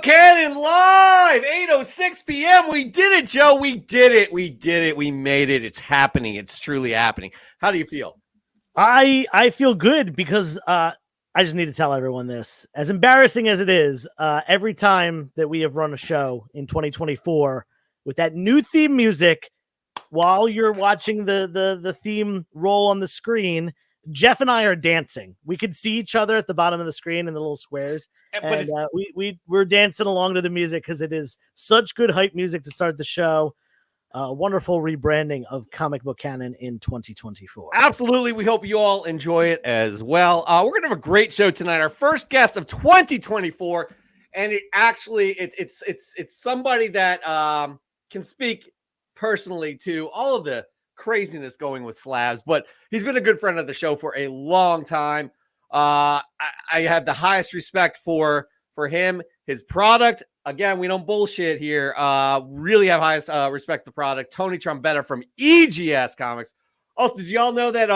Buchanan live, 8:06 p.m. We did it, Joe. We did it. We did it. We made it. It's happening. It's truly happening. How do you feel? I feel good because I just need to tell everyone this. As embarrassing as it is, every time that we have run a show in 2024 with that new theme music, while you're watching the theme roll on the screen, Jeff and I are dancing. We could see each other at the bottom of the screen in the little squares. And we're dancing along to the music because it is such good hype music to start the show. Wonderful rebranding of Comic Book Canon in 2024. Absolutely. We hope you all enjoy it as well. We're going to have a great show tonight. Our first guest of 2024. And it's somebody that can speak personally to all of the craziness going with slabs, but he's been a good friend of the show for a long time. I have the highest respect for him, his product. Again, we don't bullshit here. Really have highest respect for the product. Tony Trombetta from EGS Comics. Oh, did y'all know that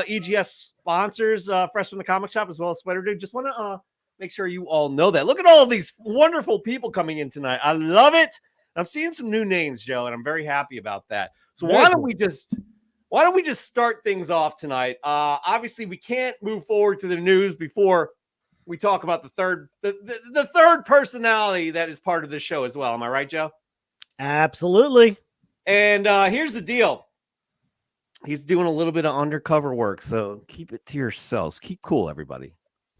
EGS sponsors Fresh from the Comic Shop as well as Spider Dude? Just want to make sure you all know that. Look at all of these wonderful people coming in tonight. I love it. I'm seeing some new names, Joe, and I'm very happy about that. So why don't we just start things off tonight? Obviously, we can't move forward to the news before we talk about the third personality that is part of the show as well. Am I right, Joe? Absolutely. And here's the deal. He's doing a little bit of undercover work, so keep it to yourselves. Keep cool, everybody.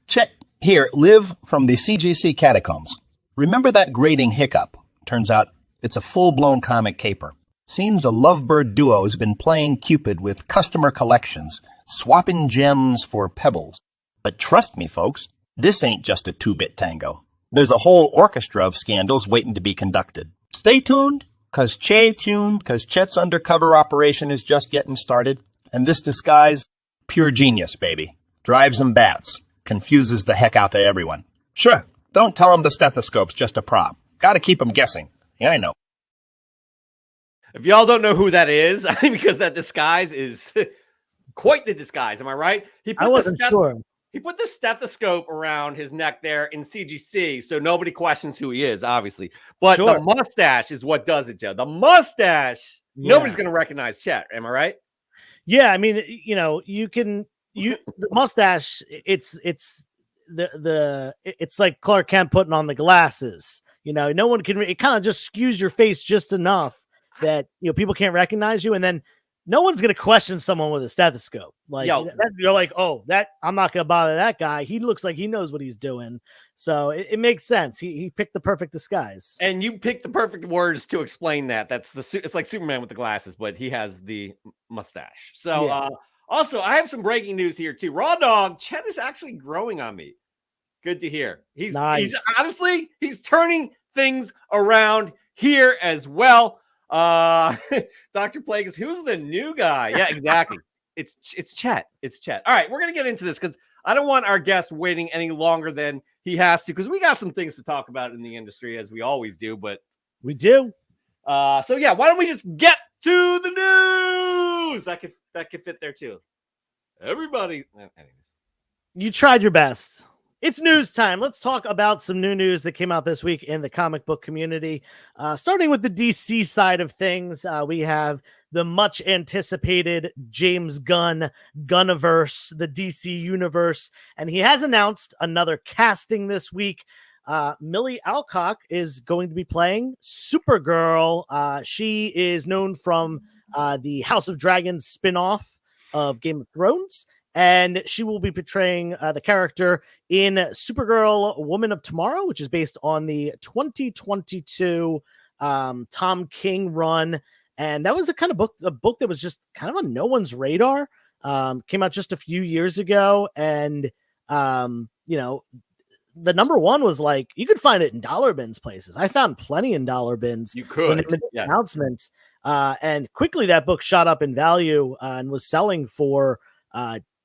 Check. Here, Liv from the CGC Catacombs. Remember that grating hiccup? Turns out it's a full-blown comic caper. Seems a lovebird duo has been playing Cupid with customer collections, swapping gems for pebbles. But trust me, folks, this ain't just a two-bit tango. There's a whole orchestra of scandals waiting to be conducted. Stay tuned, cause Chet's undercover operation is just getting started. And this disguise, pure genius, baby. Drives 'em bats. Confuses the heck out of everyone. Sure, don't tell 'em the stethoscope's just a prop. Gotta keep 'em guessing. Yeah, I know. If y'all don't know who that is, I mean, because that disguise is quite the disguise. Am I right? I wasn't sure. He put the stethoscope around his neck there in CGC, so nobody questions who he is, obviously. But the mustache is what does it, Joe. The mustache, nobody's going to recognize Chet. Am I right? Yeah, I mean, the mustache. It's like Clark Kent putting on the glasses. No one can. It kind of just skews your face just enough that people can't recognize you, and then no one's gonna question someone with a stethoscope. Like you're like, oh, that I'm not gonna bother that guy. He looks like he knows what he's doing, so it makes sense. He picked the perfect disguise, and you picked the perfect words to explain that. It's like Superman with the glasses, but he has the mustache. So yeah. Also, I have some breaking news here too. Raw Dog, Chet is actually growing on me. Good to hear. He's honestly, he's turning things around here as well. Dr. Plague is who's the new guy? Yeah, exactly. It's Chet. It's Chet. All right, we're gonna get into this because I don't want our guest waiting any longer than he has to, because we got some things to talk about in the industry, as we always do, but we do. So yeah, why don't we just get to the news? That could fit there too. Everybody, anyways. You tried your best. It's news time. Let's talk about some new news that came out this week in the comic book community. Starting with the DC side of things, we have the much anticipated James Gunn Gunniverse, the DC universe, and he has announced another casting this week. Millie Alcock is going to be playing Supergirl. She is known from the House of Dragons spinoff of Game of Thrones, and she will be portraying the character in Supergirl Woman of Tomorrow, which is based on the 2022 Tom King run. And that was a book that was just kind of on no one's radar. Came out just a few years ago. And, the number one was like, you could find it in dollar bins places. I found plenty in dollar bins. You could. Yes. Announcements. And quickly that book shot up in value and was selling for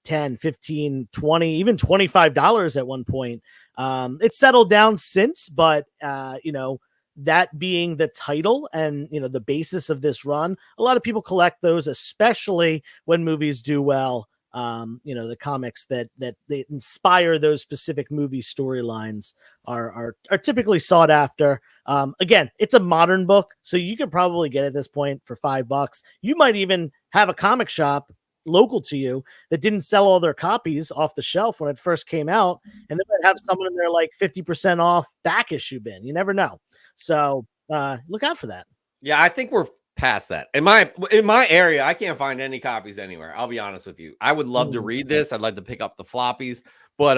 10, 15, 20, even $25 at one point. It's settled down since, but that being the title and the basis of this run, a lot of people collect those, especially when movies do well. the comics that they inspire those specific movie storylines are typically sought after. Again, it's a modern book, so you could probably get it at this point for $5. You might even have a comic shop local to you that didn't sell all their copies off the shelf when it first came out, and they might have someone in their like 50% off back issue bin. You never know. So look out for that. Yeah, I think we're past that. In my area, I can't find any copies anywhere. I'll be honest with you. I would love to read this. I'd like to pick up the floppies, but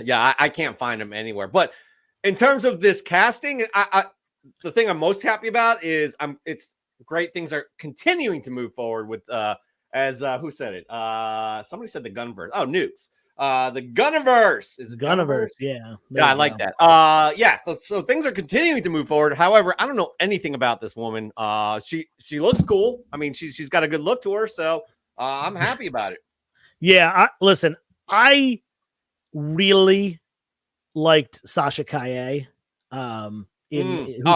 yeah, I can't find them anywhere. But in terms of this casting, the thing I'm most happy about is it's great things are continuing to move forward with who said it? Somebody said the Gunverse. Oh, Nukes. The Gunniverse is Gunniverse. Yeah. Yeah, I like that. Yeah. So things are continuing to move forward. However, I don't know anything about this woman. She looks cool. I mean, she's got a good look to her. So I'm happy about it. Yeah. Listen, I really liked Sasha Kaye, who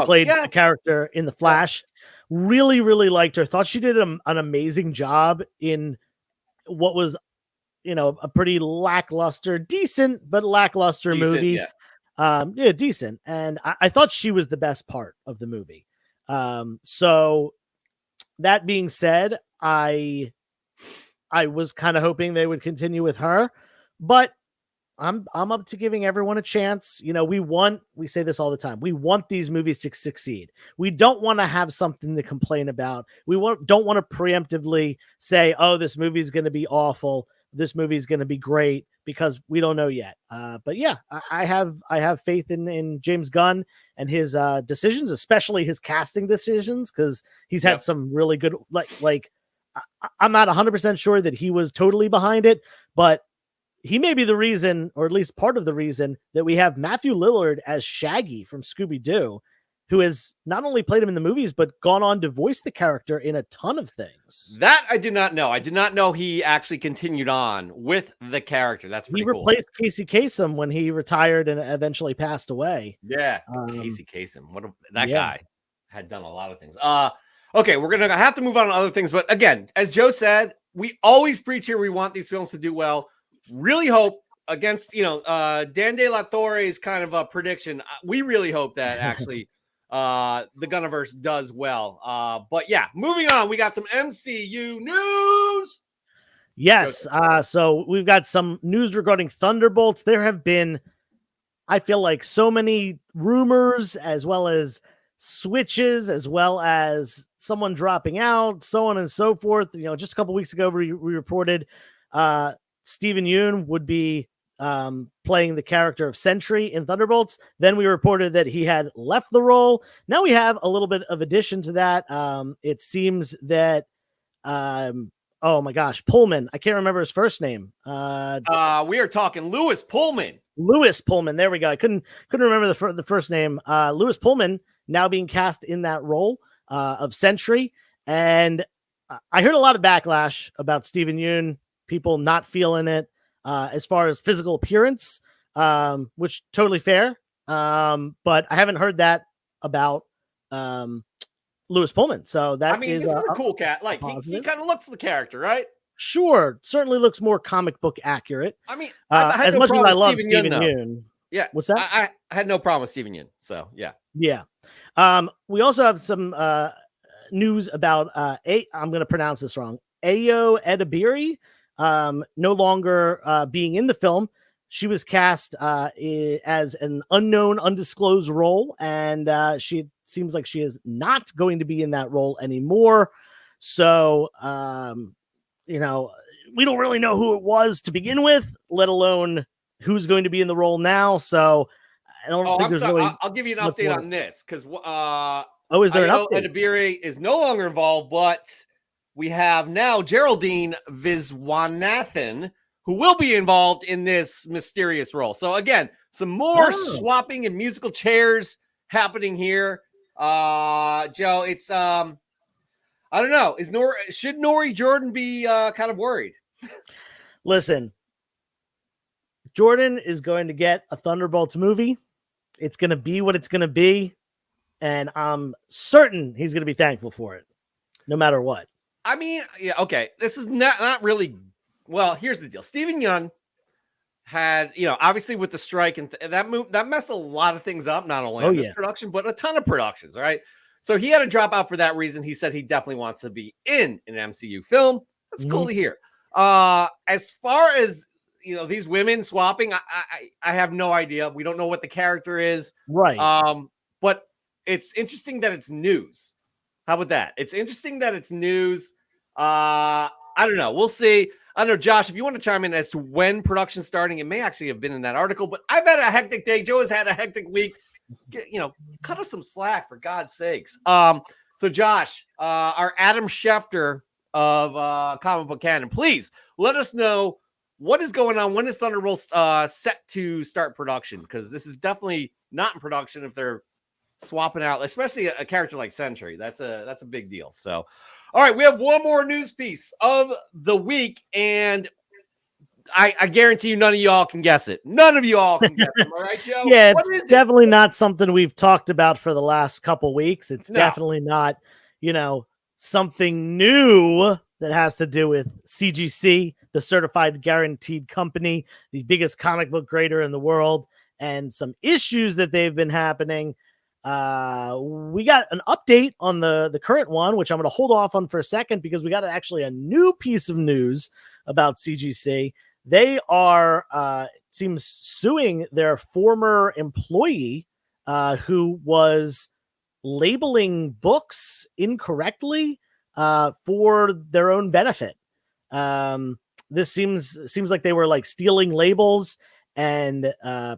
played a character in The Flash. Really, really liked her. Thought she did an amazing job in what was, a pretty lackluster, decent, but lackluster movie. Yeah. Decent. And I thought she was the best part of the movie. So that being said, I was kind of hoping they would continue with her, but I'm up to giving everyone a chance. We say this all the time. We want these movies to succeed. We don't want to have something to complain about. Don't want to preemptively say, oh, this movie is going to be awful. This movie is going to be great, because we don't know yet. But yeah, I have faith in James Gunn and his decisions, especially his casting decisions, because he's had some really good, I'm not 100% sure that he was totally behind it, but he may be the reason, or at least part of the reason, that we have Matthew Lillard as Shaggy from Scooby-Doo, who has not only played him in the movies, but gone on to voice the character in a ton of things. That I did not know. I did not know he actually continued on with the character. That's pretty cool. He replaced Casey Kasem when he retired and eventually passed away. Yeah, Casey Kasem. That guy had done a lot of things. Okay, we're going to have to move on to other things. But again, as Joe said, we always preach here, we want these films to do well. Really hope against, Dan De La Torre's kind of a prediction. We really hope that actually the Gunniverse does well. But yeah, moving on, we got some MCU news. Yes. So we've got some news regarding Thunderbolts. There have been, I feel like, so many rumors, as well as switches, as well as someone dropping out, so on and so forth. Just a couple weeks ago, we reported Steven Yeun would be playing the character of Sentry in Thunderbolts. Then we reported that he had left the role. Now we have a little bit of addition to that. It seems that, oh my gosh, Pullman. I can't remember his first name. We are talking Lewis Pullman. Lewis Pullman. There we go. I couldn't remember the first name. Lewis Pullman now being cast in that role of Sentry. And I heard a lot of backlash about Steven Yeun, people not feeling it as far as physical appearance, which totally fair. But I haven't heard that about Lewis Pullman. So that this is a cool cat. Like he kind of looks the character, right? Sure. Certainly looks more comic book accurate. I as much as I love Steven Yeun. Yeah. What's that? I had no problem with Steven Yeun. So yeah. Yeah. We also have some news about I'm going to pronounce this wrong. Ayo Edebiri no longer being in the film. She was cast as an unknown, undisclosed role, and she seems like she is not going to be in that role anymore. So, we don't really know who it was to begin with, let alone who's going to be in the role now. So I don't think there's really. I'll give you an update on this because is there an update? Edebiri is no longer involved, but we have now Geraldine Viswanathan, who will be involved in this mysterious role. So again, some more swapping and musical chairs happening here. Joe, it's I don't know. Should Nori Jordan be kind of worried? Listen, Jordan is going to get a Thunderbolts movie. It's going to be what it's going to be, and I'm certain he's going to be thankful for it, no matter what. I mean, yeah, okay. This is not really Well, here's the deal. Stephen Young had, obviously with the strike and that messed a lot of things up, not only on this production, but a ton of productions, right? So he had to drop out for that reason. He said he definitely wants to be in an MCU film. That's cool to hear. As far as, these women swapping, I have no idea. We don't know what the character is. Right. But it's interesting that it's news. How about that? It's interesting that it's news. I don't know. We'll see. I don't know, Josh, if you want to chime in as to when production's starting, it may actually have been in that article, but I've had a hectic day. Joe has had a hectic week. Cut us some slack for God's sakes. So Josh, our Adam Schefter of Comic Book Canon, please let us know what is going on. When is Thunderbolt set to start production? Because this is definitely not in production if they're swapping out, especially a character like Sentry. That's a big deal. So, all right, we have one more news piece of the week, and I guarantee you none of y'all can guess it. None of you all can guess it. All right, Joe? Yeah, it's definitely not something we've talked about for the last couple weeks. It's definitely not, something new that has to do with CGC, the Certified Guaranteed Company, the biggest comic book grader in the world, and some issues that they've been happening. We got an update on the current one, which I'm going to hold off on for a second because we got actually a new piece of news about CGC. They are, it seems, suing their former employee who was labeling books incorrectly for their own benefit. This seems like they were like stealing labels and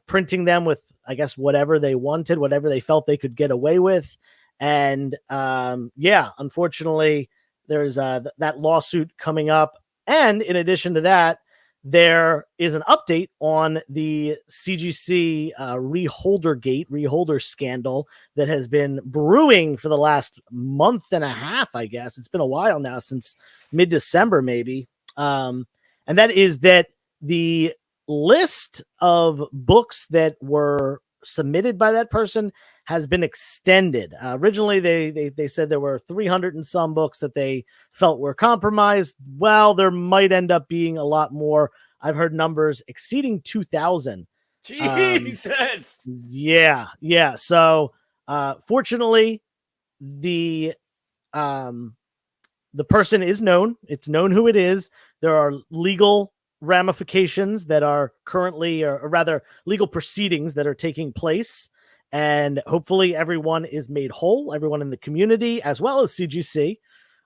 printing them with, I guess, whatever they wanted, whatever they felt they could get away with. And unfortunately, there's that lawsuit coming up. And in addition to that, there is an update on the CGC reholder scandal that has been brewing for the last month and a half, I guess. It's been a while now, since mid-December, maybe. And that is that the list of books that were submitted by that person has been extended. Originally, they said there were 300 and some books that they felt were compromised. Well, there might end up being a lot more. I've heard numbers exceeding 2,000. Jesus. Yeah. So, fortunately, the person is known. It's known who it is. There are legal ramifications that are currently, or rather legal proceedings that are taking place, and hopefully everyone is made whole, everyone in the community as well as CGC.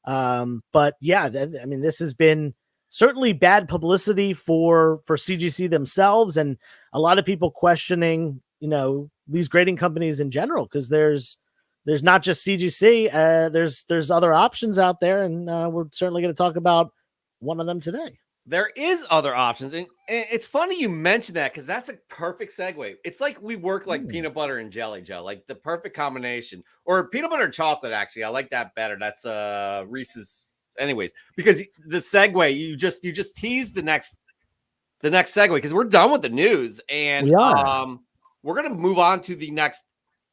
But yeah, this has been certainly bad publicity for CGC themselves, and a lot of people questioning these grading companies in general, because there's not just CGC, there's other options out there, and we're certainly going to talk about one of them today. There is other options. And it's funny you mentioned that, because that's a perfect segue. It's like we work like peanut butter and jelly, Joe, like the perfect combination. Or peanut butter and chocolate, actually. I like that better. That's Reese's. Anyways, because the segue, you just teased the next segue, because we're done with the news. And we are. We're going to move on to the next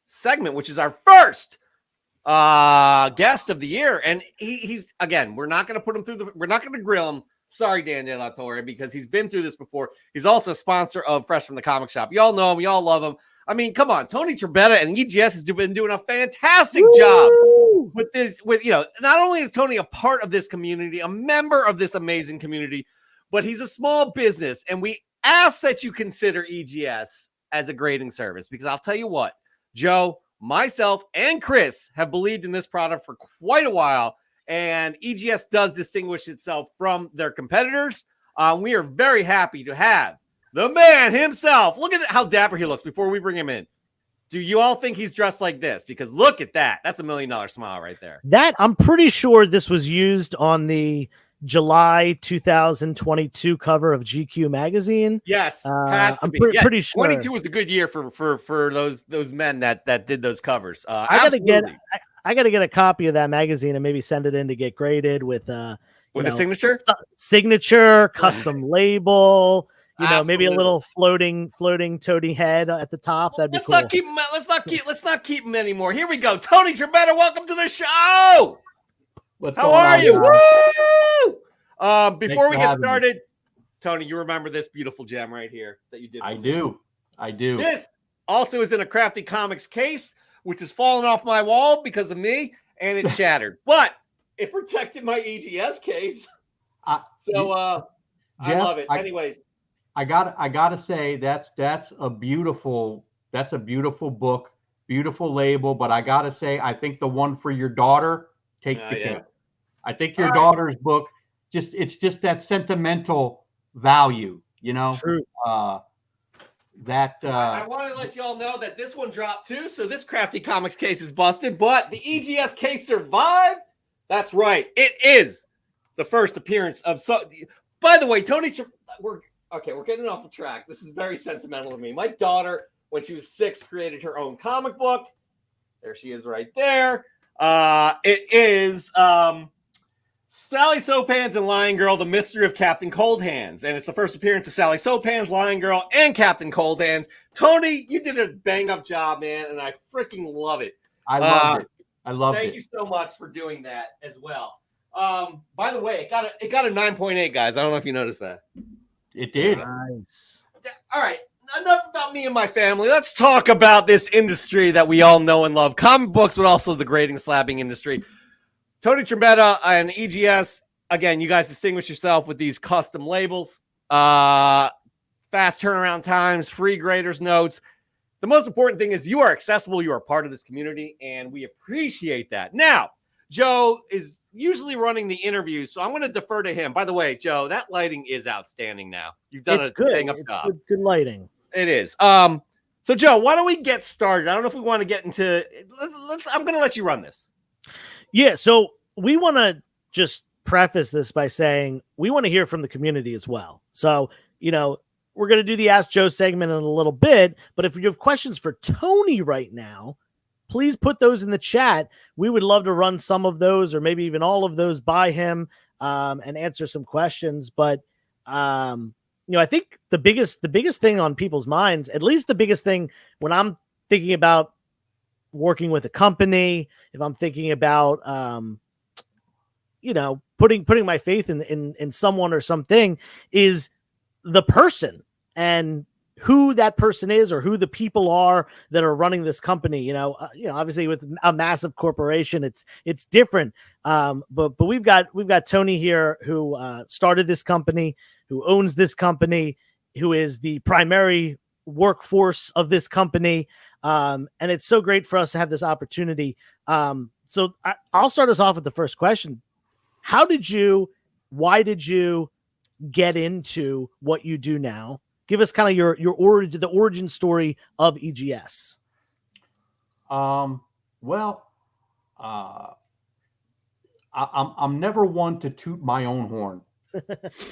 segment, which is our first guest of the year. And he's, again, we're not going to put him through we're not going to grill him. Sorry, Dan De La Torre, because he's been through this before. He's also a sponsor of Fresh from the Comic Shop. You all know him. You all love him. I mean, come on. Tony Trebetta and EGS has been doing a fantastic job with this. Not only is Tony a part of this community, a member of this amazing community, but he's a small business. And we ask that you consider EGS as a grading service, because I'll tell you what, Joe, myself, and Chris have believed in this product for quite a while. And EGS does distinguish itself from their competitors. We are very happy to have the man himself. Look at how dapper he looks before we bring him in. Do you all think he's dressed like this? Because look at that. That's $1 million smile right there. That, I'm pretty sure this was used on the July 2022 cover of GQ magazine. Yes, has to be. Pretty sure 22 was a good year for those men that did those covers. I got to get a copy of that magazine and maybe send it in to get graded with a signature, custom label. Maybe a little floating toady head at the top. That'd be cool. Let's not keep him anymore. Here we go. Tony Trebetta, welcome to the show. How are you? Woo! Before we get started, Tony, you remember this beautiful gem right here that you did? I do. This also is in a Crafty Comics case, which has fallen off my wall because of me, and it shattered. But it protected my EGS case. I love it. Anyways, I gotta say that's a beautiful book, beautiful label. But I gotta say, I think the one for your daughter takes the cake. I think your daughter's book it's just that sentimental value, you know. True. I want to let you all know that this one dropped too. So this Crafty Comics case is busted, but the EGS case survived. That's right. It is the first appearance of. By the way, Tony, we're getting off the track. This is very sentimental to me. My daughter, when she was 6, created her own comic book. There she is right there. It is Sally Soaphands and Lion Girl, The Mystery of Captain Cold Hands. And it's the first appearance of Sally Soaphands, Lion Girl, and Captain Cold Hands. Tony, you did a bang-up job, man, and I freaking love it. I loved it. Thank you so much for doing that as well. By the way, it got a 9.8, guys. I don't know if you noticed that. It did. Nice. All right. Enough about me and my family. Let's talk about this industry that we all know and love. Comic books, but also the grading slabbing industry. Tony Trombetta and EGS. Again, you guys distinguish yourself with these custom labels. Fast turnaround times, free graders notes. The most important thing is you are accessible. You are part of this community, and we appreciate that. Now, Joe is usually running the interviews, so I'm going to defer to him. By the way, Joe, that lighting is outstanding now. You've done a bang-up job. Good lighting. It is. So, Joe, why don't we get started? I don't know if we want to get into I'm going to let you run this. Yeah, so we want to just preface this by saying we want to hear from the community as well. So, we're going to do the Ask Joe segment in a little bit, but if you have questions for Tony right now, please put those in the chat. We would love to run some of those or maybe even all of those by him and answer some questions. But, I think the biggest thing on people's minds, at least the biggest thing when I'm thinking about working with a company, if I'm thinking about, putting my faith in someone or something, is the person and who that person is or who the people are that are running this company. Obviously with a massive corporation, it's different. But we've got Tony here who started this company, who owns this company, who is the primary workforce of this company. And it's so great for us to have this opportunity. So I'll start us off with the first question. Why did you get into what you do now? Give us kind of the origin story of EGS. I'm never one to toot my own horn,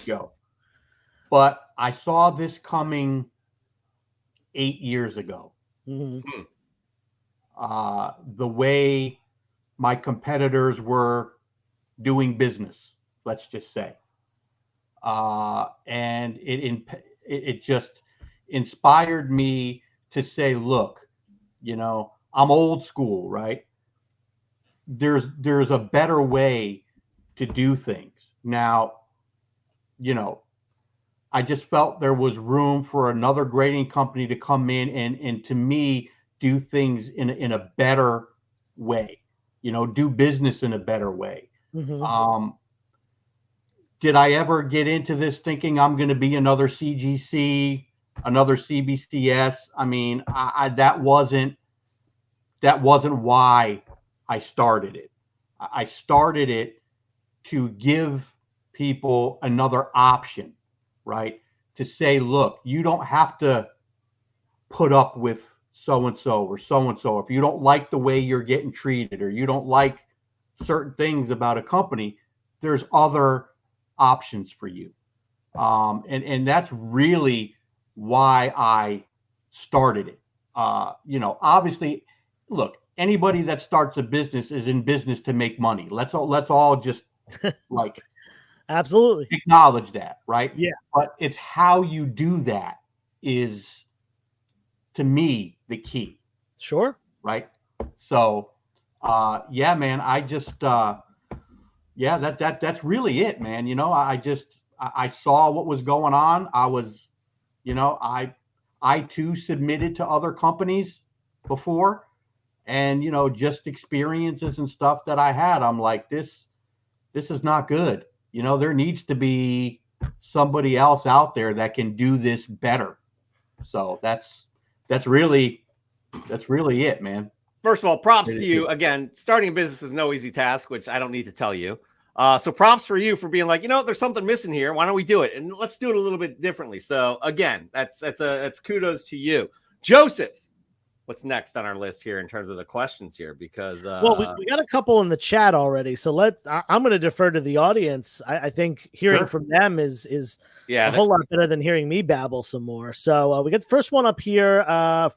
Joe, but I saw this coming 8 years ago. Mm-hmm. The way my competitors were doing business, let's just say, and it just inspired me to say, look, I'm old school, right? There's a better way to do things. Now, I just felt there was room for another grading company to come in and to me, do things in a better way, do business in a better way. Mm-hmm. Did I ever get into this thinking I'm going to be another CGC, another CBCS? I mean, that wasn't why I started it. I started it to give people another option, right? To say, look, you don't have to put up with so-and-so or so-and-so. If you don't like the way you're getting treated or you don't like certain things about a company, there's other options for you. And that's really why I started it. Obviously, look, anybody that starts a business is in business to make money. Let's all just like absolutely acknowledge that, right? Yeah. But it's how you do that is, to me, the key. Sure. Right. So, man, I just, that's really it, man. I just, I saw what was going on. I was, I too submitted to other companies before, and just experiences and stuff that I had. I'm like, this is not good. There needs to be somebody else out there that can do this better. So that's really it, man. First of all, props to you. Again, starting a business is no easy task, which I don't need to tell you. So props for you for being like, there's something missing here. Why don't we do it? And let's do it a little bit differently. So again, that's kudos to you. Joseph, what's next on our list here in terms of the questions here? Because we got a couple in the chat already. So I'm going to defer to the audience. I think hearing from them is a whole lot better than hearing me babble some more. So we got the first one up here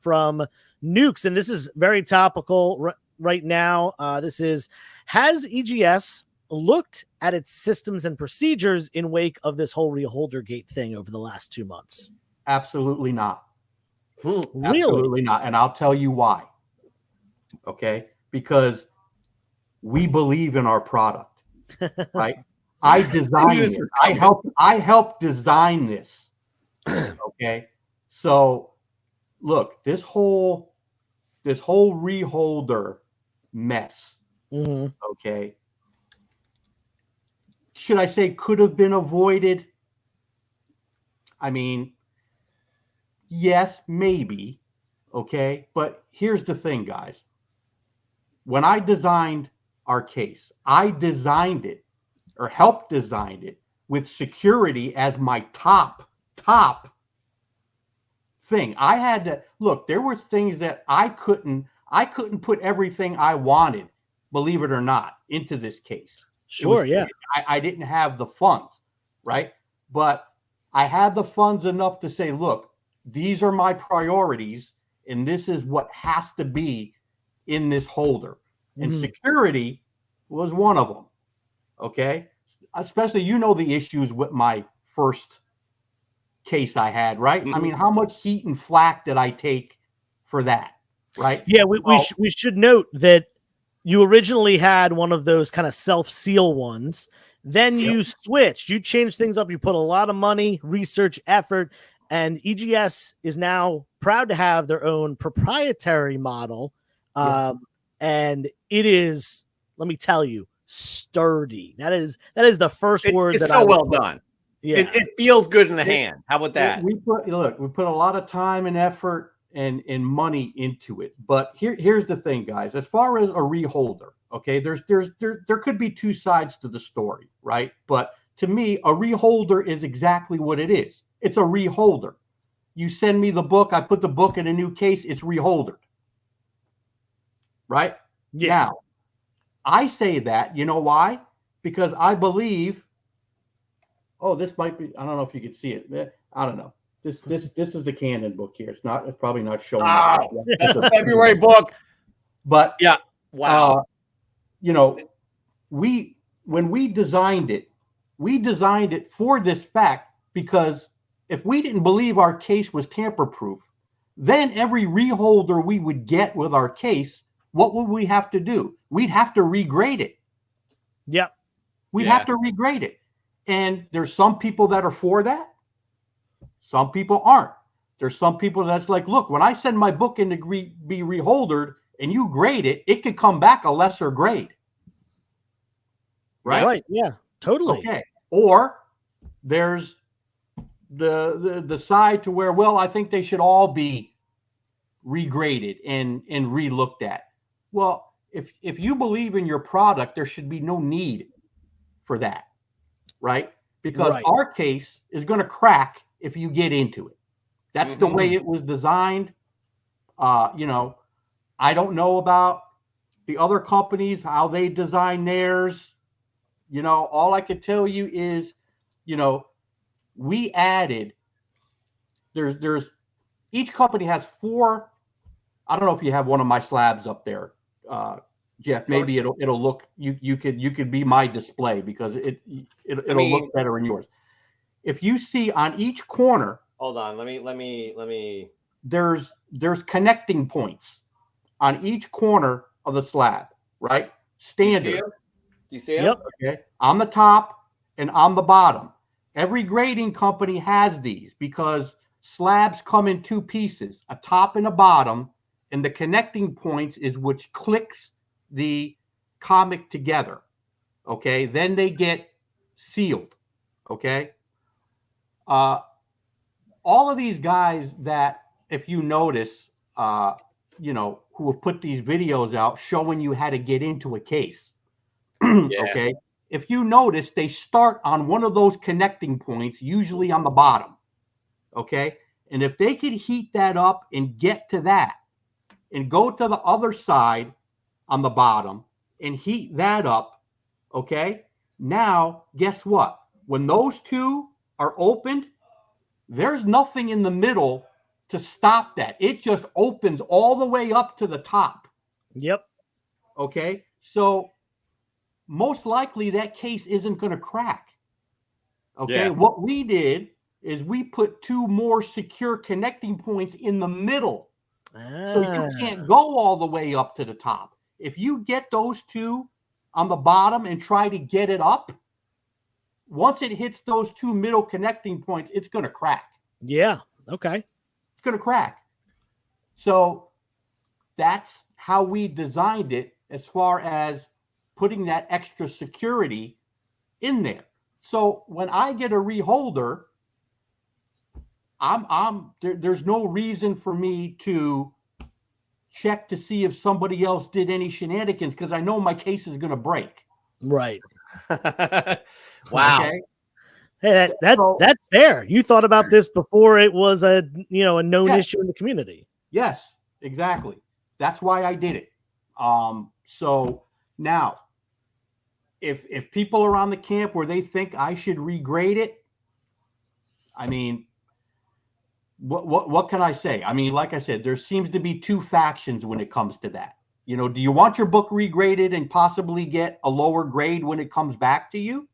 from Nukes, and this is very topical right now. This is, has EGS looked at its systems and procedures in wake of this whole Reholder Gate thing over the last 2 months? Absolutely not. Really? Absolutely not. And I'll tell you why. Okay? Because we believe in our product, right? I designed this. I helped design this. Okay? So look, this whole Reholder mess, okay, should I say could have been avoided? I mean, yes, maybe. Okay. But here's the thing, guys. When I designed our case, I designed it or helped design it with security as my top thing. I had to look, there were things that I couldn't put everything I wanted, believe it or not, into this case. Sure, yeah. I didn't have the funds, right? But I had the funds enough to say, look, these are my priorities, and this is what has to be in this holder. And security was one of them, okay? Especially, the issues with my first case I had, right? I mean, how much heat and flack did I take for that, right? Yeah, we should note that you originally had one of those kind of self-seal ones. Then you switched. You changed things up. You put a lot of money, research, effort, and EGS is now proud to have their own proprietary model. And it is, let me tell you, sturdy. That is the first word. It's so well done. Yeah, it feels good in the hand. How about that? We put a lot of time and effort and money into it. But here's the thing, guys. As far as a reholder, okay, there could be two sides to the story, right? But to me, a reholder is exactly what it is. It's a reholder. You send me the book, I put the book in a new case, it's reholdered. Right? Yeah. Now, I say that, you know why? Because I believe, this might be, I don't know if you can see it. I don't know. This is the Canon book here. It's probably not showing. That's a February book. But yeah, wow. When we designed it for this fact, because if we didn't believe our case was tamper-proof, then every reholder we would get with our case, what would we have to do? We'd have to regrade it. Yep. We'd have to regrade it. And there's some people that are for that. Some people aren't. There's some people that's like, look, when I send my book in to be reholdered and you grade it, it could come back a lesser grade. Right? Right. Yeah, totally. Okay. Or there's the side to where, well, I think they should all be regraded and re-looked at. Well, if you believe in your product, there should be no need for that. Right? Because our case is going to crack if you get into it. That's the way it was designed. I don't know about the other companies, how they design theirs. All I could tell you is, we added, there's each company has 4. I don't know if you have one of my slabs up there, Jeff. Maybe it'll look, you could be my display because it'll look better in yours. If you see on each corner, hold on, let me. There's connecting points on each corner of the slab, right? Standard. Do you see it? Yep. Okay. On the top and on the bottom. Every grading company has these because slabs come in two pieces, a top and a bottom, and the connecting points is which clicks the comic together. Okay, then they get sealed. Okay, all of these guys that, if you notice, who have put these videos out showing you how to get into a case. Okay, if you notice, they start on one of those connecting points, usually on the bottom. Okay, and if they could heat that up and get to that and go to the other side on the bottom and heat that up, okay, now guess what? When those two are opened, there's nothing in the middle to stop that. It just opens all the way up to the top. Yep. Okay, so most likely that case isn't going to crack. Okay, what we did is we put two more secure connecting points in the middle. So you can't go all the way up to the top. If you get those two on the bottom and try to get it up, once it hits those two middle connecting points, it's going to crack. Yeah. Okay. It's going to crack. So that's how we designed it as far as putting that extra security in there. So when I get a reholder, there's no reason for me to check to see if somebody else did any shenanigans because I know my case is going to break. Right. Wow. Okay? Hey, that's fair. You thought about this before it was a known issue in the community. Yes, exactly. That's why I did it. So now, if people are on the camp where they think I should regrade it, I mean, what can I say? I mean, like I said, there seems to be two factions when it comes to that. You know, do you want your book regraded and possibly get a lower grade when it comes back to you?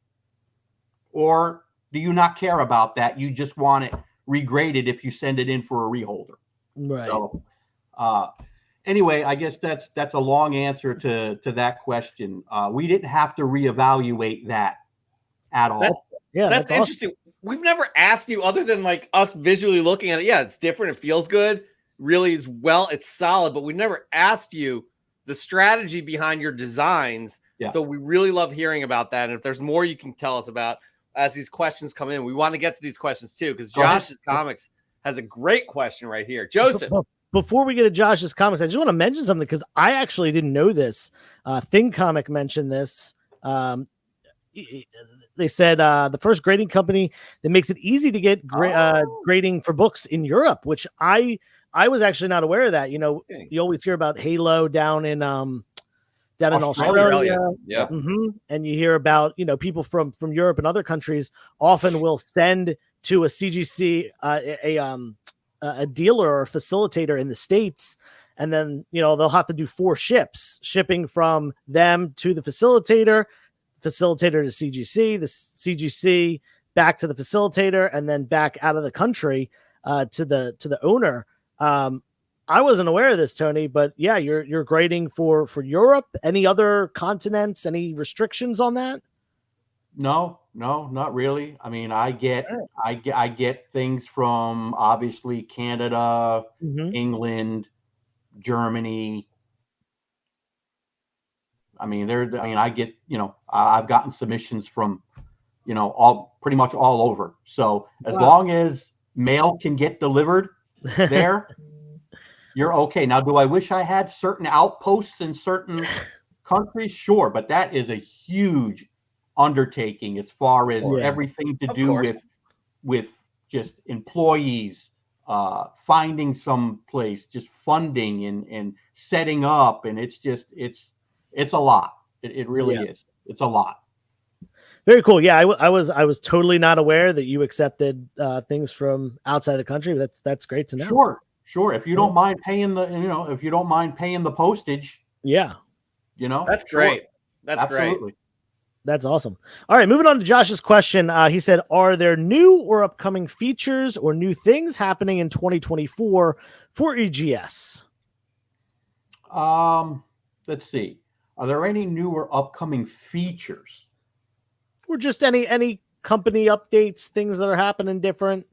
Or do you not care about that? You just want it regraded if you send it in for a reholder. Right. So anyway, I guess that's a long answer to that question. We didn't have to reevaluate that at all. That's interesting. Awesome. We've never asked you, other than like us visually looking at it. Yeah, it's different. It feels good. Really is it's solid, but we never asked you the strategy behind your designs. Yeah. So we really love hearing about that. And if there's more you can tell us about as these questions come in, we want to get to these questions too, because Josh's Comics has a great question right here. Joseph. Before we get to Josh's Comics, I just want to mention something because I actually didn't know this. Thing Comic mentioned this. They said the first grading company that makes it easy to get grading for books in Europe, which I was actually not aware of that. You know, you always hear about Halo down in Australia. Yeah. Mm-hmm. And you hear about, people from Europe and other countries often will send to a CGC a dealer or a facilitator in the States. And then, they'll have to do 4 shipping from them to the facilitator to CGC, the CGC back to the facilitator, and then back out of the country to the owner. I wasn't aware of this, Tony, but yeah, you're grading for Europe. Any other continents? Any restrictions on that? No, not really. I mean, I get things from obviously Canada, England, Germany. I mean, I get, I've gotten submissions from, pretty much all over. So as long as mail can get delivered there, you're okay. Now, do I wish I had certain outposts in certain countries? Sure, but that is a huge undertaking as far as everything to do with just employees, finding some place, just funding and setting up, and it's a lot. It really is. It's a lot. Very cool. Yeah, I was totally not aware that you accepted things from outside the country. That's great to know. Sure. If you don't mind paying the postage. Yeah. That's great. That's absolutely great. That's awesome. All right, moving on to Josh's question. He said, are there new or upcoming features or new things happening in 2024 for EGS? Let's see. Are there any new or upcoming features? Or just any company updates, things that are happening different?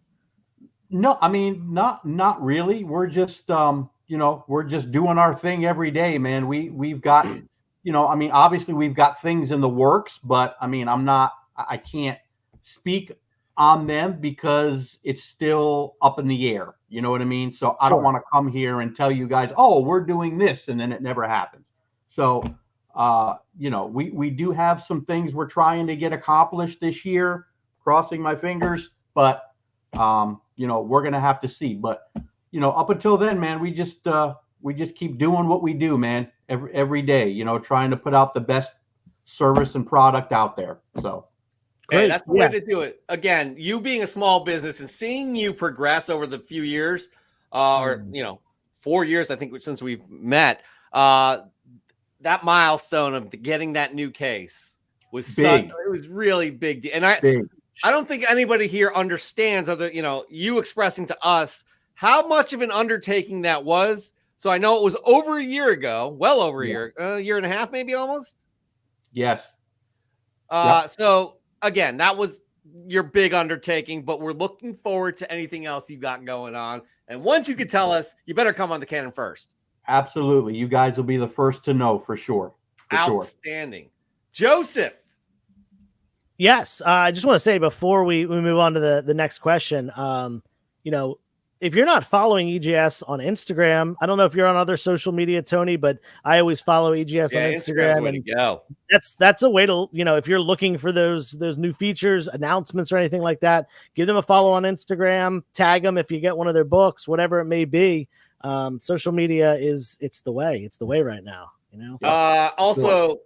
No, I mean, not really. We're just we're just doing our thing every day, man. We've got, I mean, obviously we've got things in the works, but I mean, I can't speak on them because it's still up in the air. You know what I mean? So I don't Sure. want to come here and tell you guys, oh, we're doing this, and then it never happens. So we do have some things we're trying to get accomplished this year, crossing my fingers, but we're going to have to see. But, up until then, man, we just keep doing what we do, man, every day, trying to put out the best service and product out there. So. Hey, that's the way to do it. Again, you being a small business and seeing you progress over the few years, or 4 years, I think, since we've met, that milestone of getting that new case was big. It was really big. And I don't think anybody here understands, other, you expressing to us how much of an undertaking that was. So I know it was over a year ago, well over a year and a half, maybe almost. Yes. So again, that was your big undertaking, but we're looking forward to anything else you've got going on. And once you could tell us, you better come on the Cannon first. Absolutely. You guys will be the first to know for sure. Outstanding. Joseph. Yes. I just want to say before we move on to the next question, if you're not following EGS on Instagram, I don't know if you're on other social media, Tony, but I always follow EGS on Instagram. Way to go. That's a way to, if you're looking for those new features, announcements, or anything like that, give them a follow on Instagram, tag them if you get one of their books, whatever it may be. Social media it's the way right now, Also,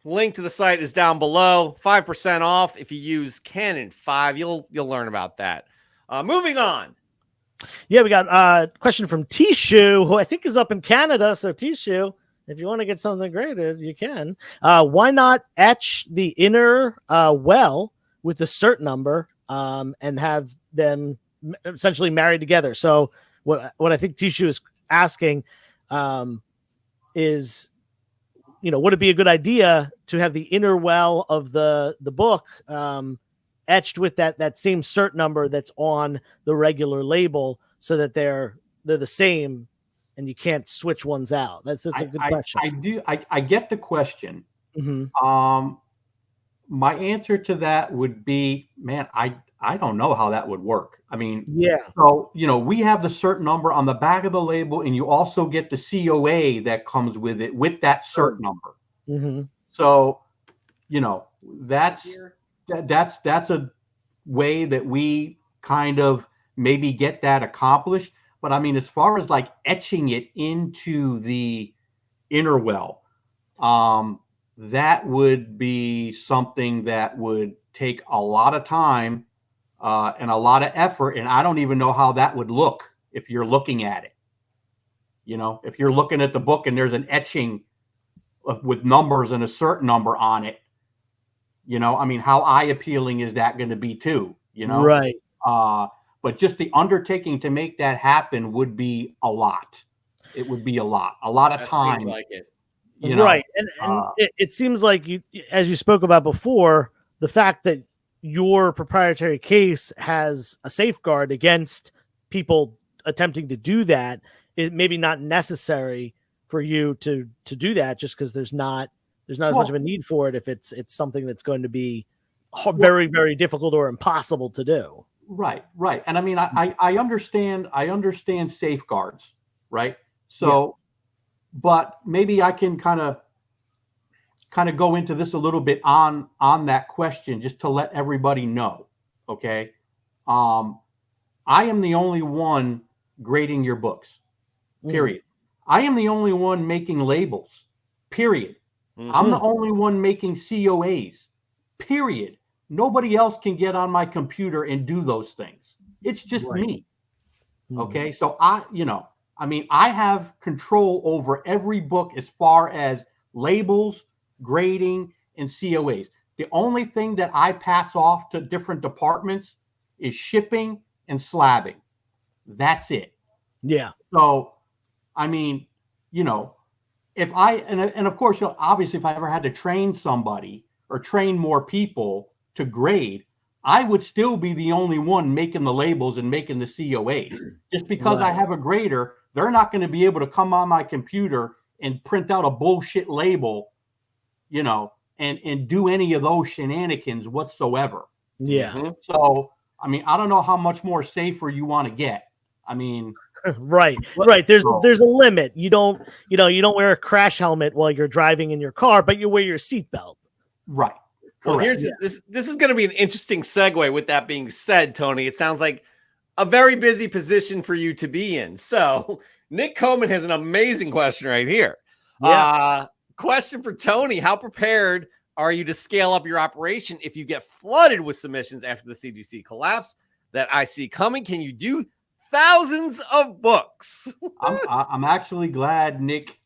link to the site is down below. 5% off if you use Canon 5. You'll learn about that. Moving on. Yeah, we got a question from Tishu, who I think is up in Canada. So Tishu, if you want to get something graded, you can. Why not etch the inner well with the cert number and have them essentially married together? So what I think Tishu is asking is, would it be a good idea to have the inner well of the book etched with that same cert number that's on the regular label, so that they're the same and you can't switch ones out? That's a good question. I get the question. Mm-hmm. My answer to that would be, man, I don't know how that would work. I mean, so, we have the cert number on the back of the label, and you also get the COA that comes with it with that cert number. Mm-hmm. So, that's a way that we kind of maybe get that accomplished. But I mean, as far as like etching it into the inner well, that would be something that would take a lot of time and a lot of effort. And I don't even know how that would look if you're looking at it. If you're looking at the book and there's an etching with numbers and a certain number on it, I mean, how eye appealing is that going to be too? Right. But just the undertaking to make that happen would be a lot. It would be a lot of time. Seems like it. Right. And it seems like you, as you spoke about before, the fact that your proprietary case has a safeguard against people attempting to do that, it maybe not necessary for you to do that, just because there's not as much of a need for it if it's something that's going to be very, very difficult or impossible to do. Right. And I mean, I understand safeguards, right? So, but maybe I can kind of go into this a little bit on that question, just to let everybody know. Okay. I am the only one grading your books, period. I am the only one making labels, period. I'm the only one making COAs, period. Nobody else can get on my computer and do those things. It's just me. Okay. So I have control over every book as far as labels, grading, and COAs. The only thing that I pass off to different departments is shipping and slabbing. That's it. Yeah. So, I mean, if and of course, obviously, if I ever had to train somebody or train more people to grade, I would still be the only one making the labels and making the COAs. Just because I Right. have a grader, they're not going to be able to come on my computer and print out a bullshit label, and do any of those shenanigans whatsoever. Yeah. Mhm. So, I mean, I don't know how much more safer you want to get. I mean, Right. what- Right. There's so- there's a limit. You don't wear a crash helmet while you're driving in your car, but you wear your seatbelt. right. Well, Correct. this is going to be an interesting segue. With that being said, Tony, it sounds like a very busy position for you to be in. So Nick Coleman has an amazing question right here. Yeah. Question for Tony: how prepared are you to scale up your operation if you get flooded with submissions after the CGC collapse that I see coming? Can you do thousands of books? I'm actually glad Nick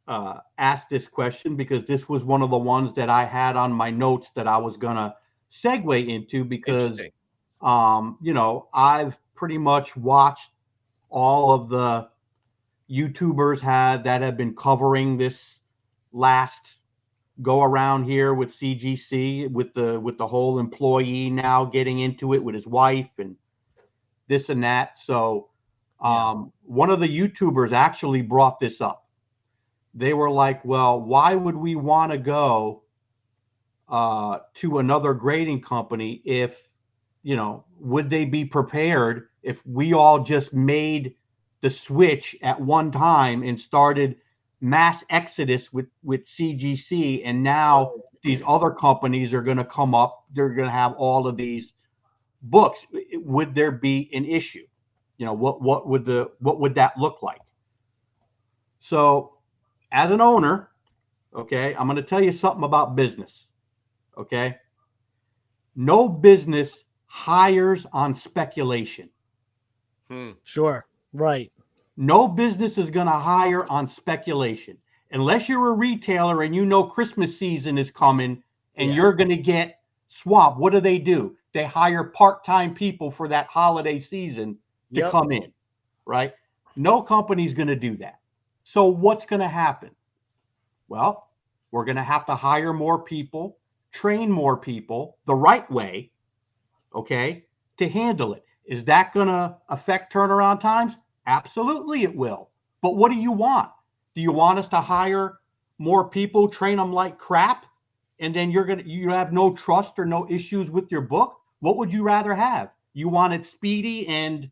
asked this question, because this was one of the ones that I had on my notes that I was gonna segue into, because Interesting. I've pretty much watched all of the YouTubers that have been covering this last go around here with CGC, with the whole employee now getting into it with his wife and this and that. So one of the YouTubers actually brought this up. They were like, well, why would we want to go to another grading company if, would they be prepared if we all just made the switch at one time and started mass exodus with CGC, and now these other companies are going to come up, they're going to have all of these books. Would there be an issue? What would that look like? So, as an owner, okay, I'm going to tell you something about business. Okay, no business hires on speculation. Sure. Right. No business is going to hire on speculation unless you're a retailer and Christmas season is coming and you're going to get swamped. What do? They hire part-time people for that holiday season to come in, right? No company's going to do that. So what's going to happen? Well, we're going to have to hire more people, train more people the right way, okay, to handle it. Is that going to affect turnaround times? Absolutely it will. But what do you want? Do you want us to hire more people, train them like crap, and then you have no trust or no issues with your book? What would you rather have? You want it speedy and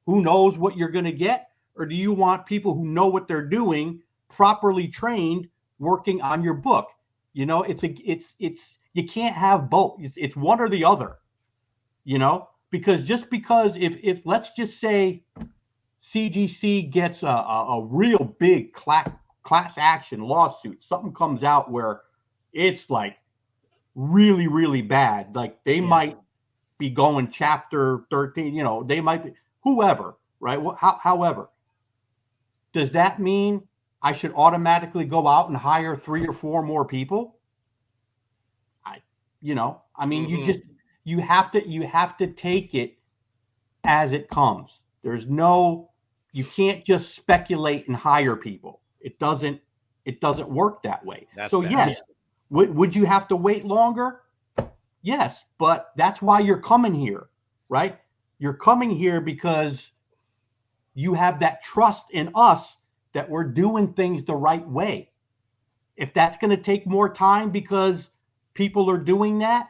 who knows what you're going to get? Or do you want people who know what they're doing, properly trained, working on your book? It's you can't have both. It's one or the other, because if let's just say CGC gets a real big class action lawsuit, something comes out where it's like really, really bad, like they might be going chapter 13, they might be whoever, right? However, does that mean I should automatically go out and hire 3 or 4 more people? You have to take it as it comes. You can't just speculate and hire people. It doesn't work that way. Yes, would you have to wait longer? Yes, but that's why you're coming here, right? You're coming here because you have that trust in us that we're doing things the right way. If that's going to take more time because people are doing that,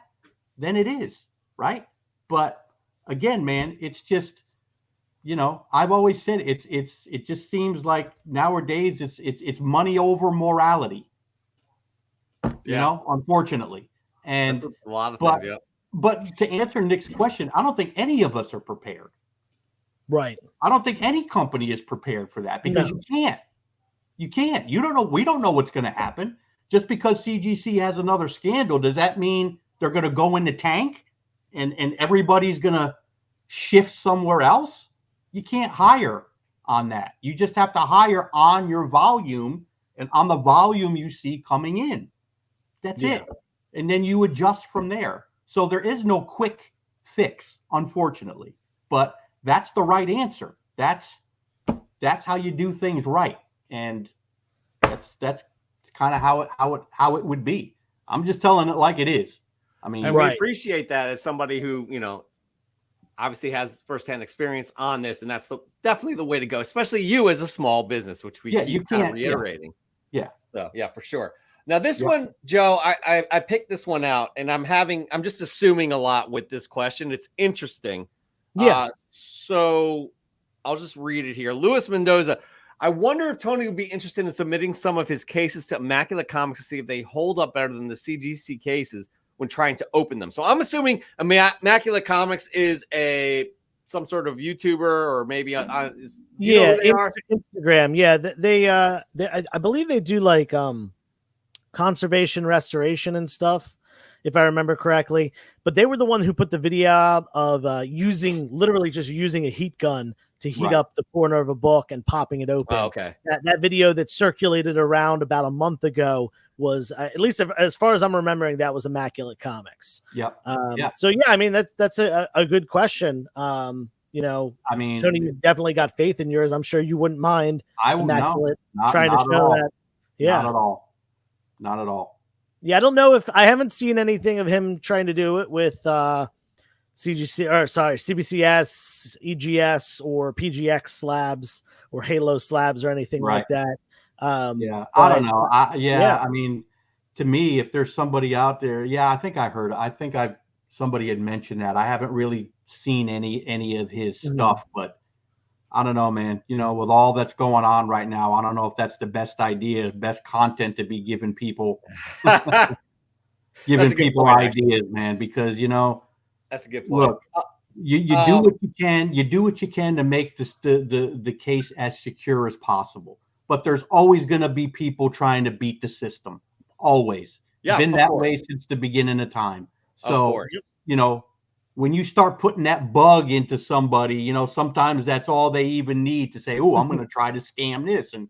then it is, right? But again, man, it's just, I've always said it just seems like nowadays it's money over morality, unfortunately. And a lot of things, but to answer Nick's question, I don't think any of us are prepared. Right. I don't think any company is prepared for that, because you can't. You can't. You don't know. We don't know what's going to happen. Just because CGC has another scandal, does that mean they're going to go in the tank and everybody's going to shift somewhere else? You can't hire on that. You just have to hire on your volume and on the volume you see coming in. That's it. And then you adjust from there. So there is no quick fix, unfortunately. But that's the right answer. That's how you do things right. And that's kind of how it would be. I'm just telling it like it is. I mean, And we Right. appreciate that as somebody who, obviously has firsthand experience on this, and that's definitely the way to go, especially you as a small business, which we Yeah, you keep kind of can't- reiterating. yeah. So yeah, for sure. Now this Yeah. one, Joe, I picked this one out, and I'm just assuming a lot with this question. It's interesting. Yeah. So I'll just read it here. Luis Mendoza. I wonder if Tony would be interested in submitting some of his cases to Immaculate Comics to see if they hold up better than the CGC cases when trying to open them. So I'm assuming Immaculate Comics is some sort of YouTuber, or maybe do you know who they are? Instagram. Yeah, I believe they do like conservation restoration and stuff, if I remember correctly. But they were the one who put the video out of literally just using a heat gun to heat up the corner of a book and popping it open. Oh, okay. That video that circulated around about a month ago was, at least as far as I'm remembering, that was Immaculate Comics. Yep. So yeah, I mean that's a good question. I mean, Tony, you've definitely got faith in yours. I'm sure you wouldn't mind Immaculate trying to show that. Yeah, not at all. Not at all. Yeah, I don't know if I haven't seen anything of him trying to do it with CBCS, EGS, or PGX slabs or Halo slabs or anything like that. I don't know. I mean, to me, if there's somebody out there, I think somebody had mentioned that. I haven't really seen any of his stuff, but I don't know, man. With all that's going on right now, I don't know if that's the best idea, best content to be giving people, ideas, man. Because that's a good point. Look, you do what you can. You do what you can to make the case as secure as possible. But there's always going to be people trying to beat the system. Always. Yeah, been that way since the beginning of time. So, when you start putting that bug into somebody, sometimes that's all they even need to say, oh, I'm going to try to scam this and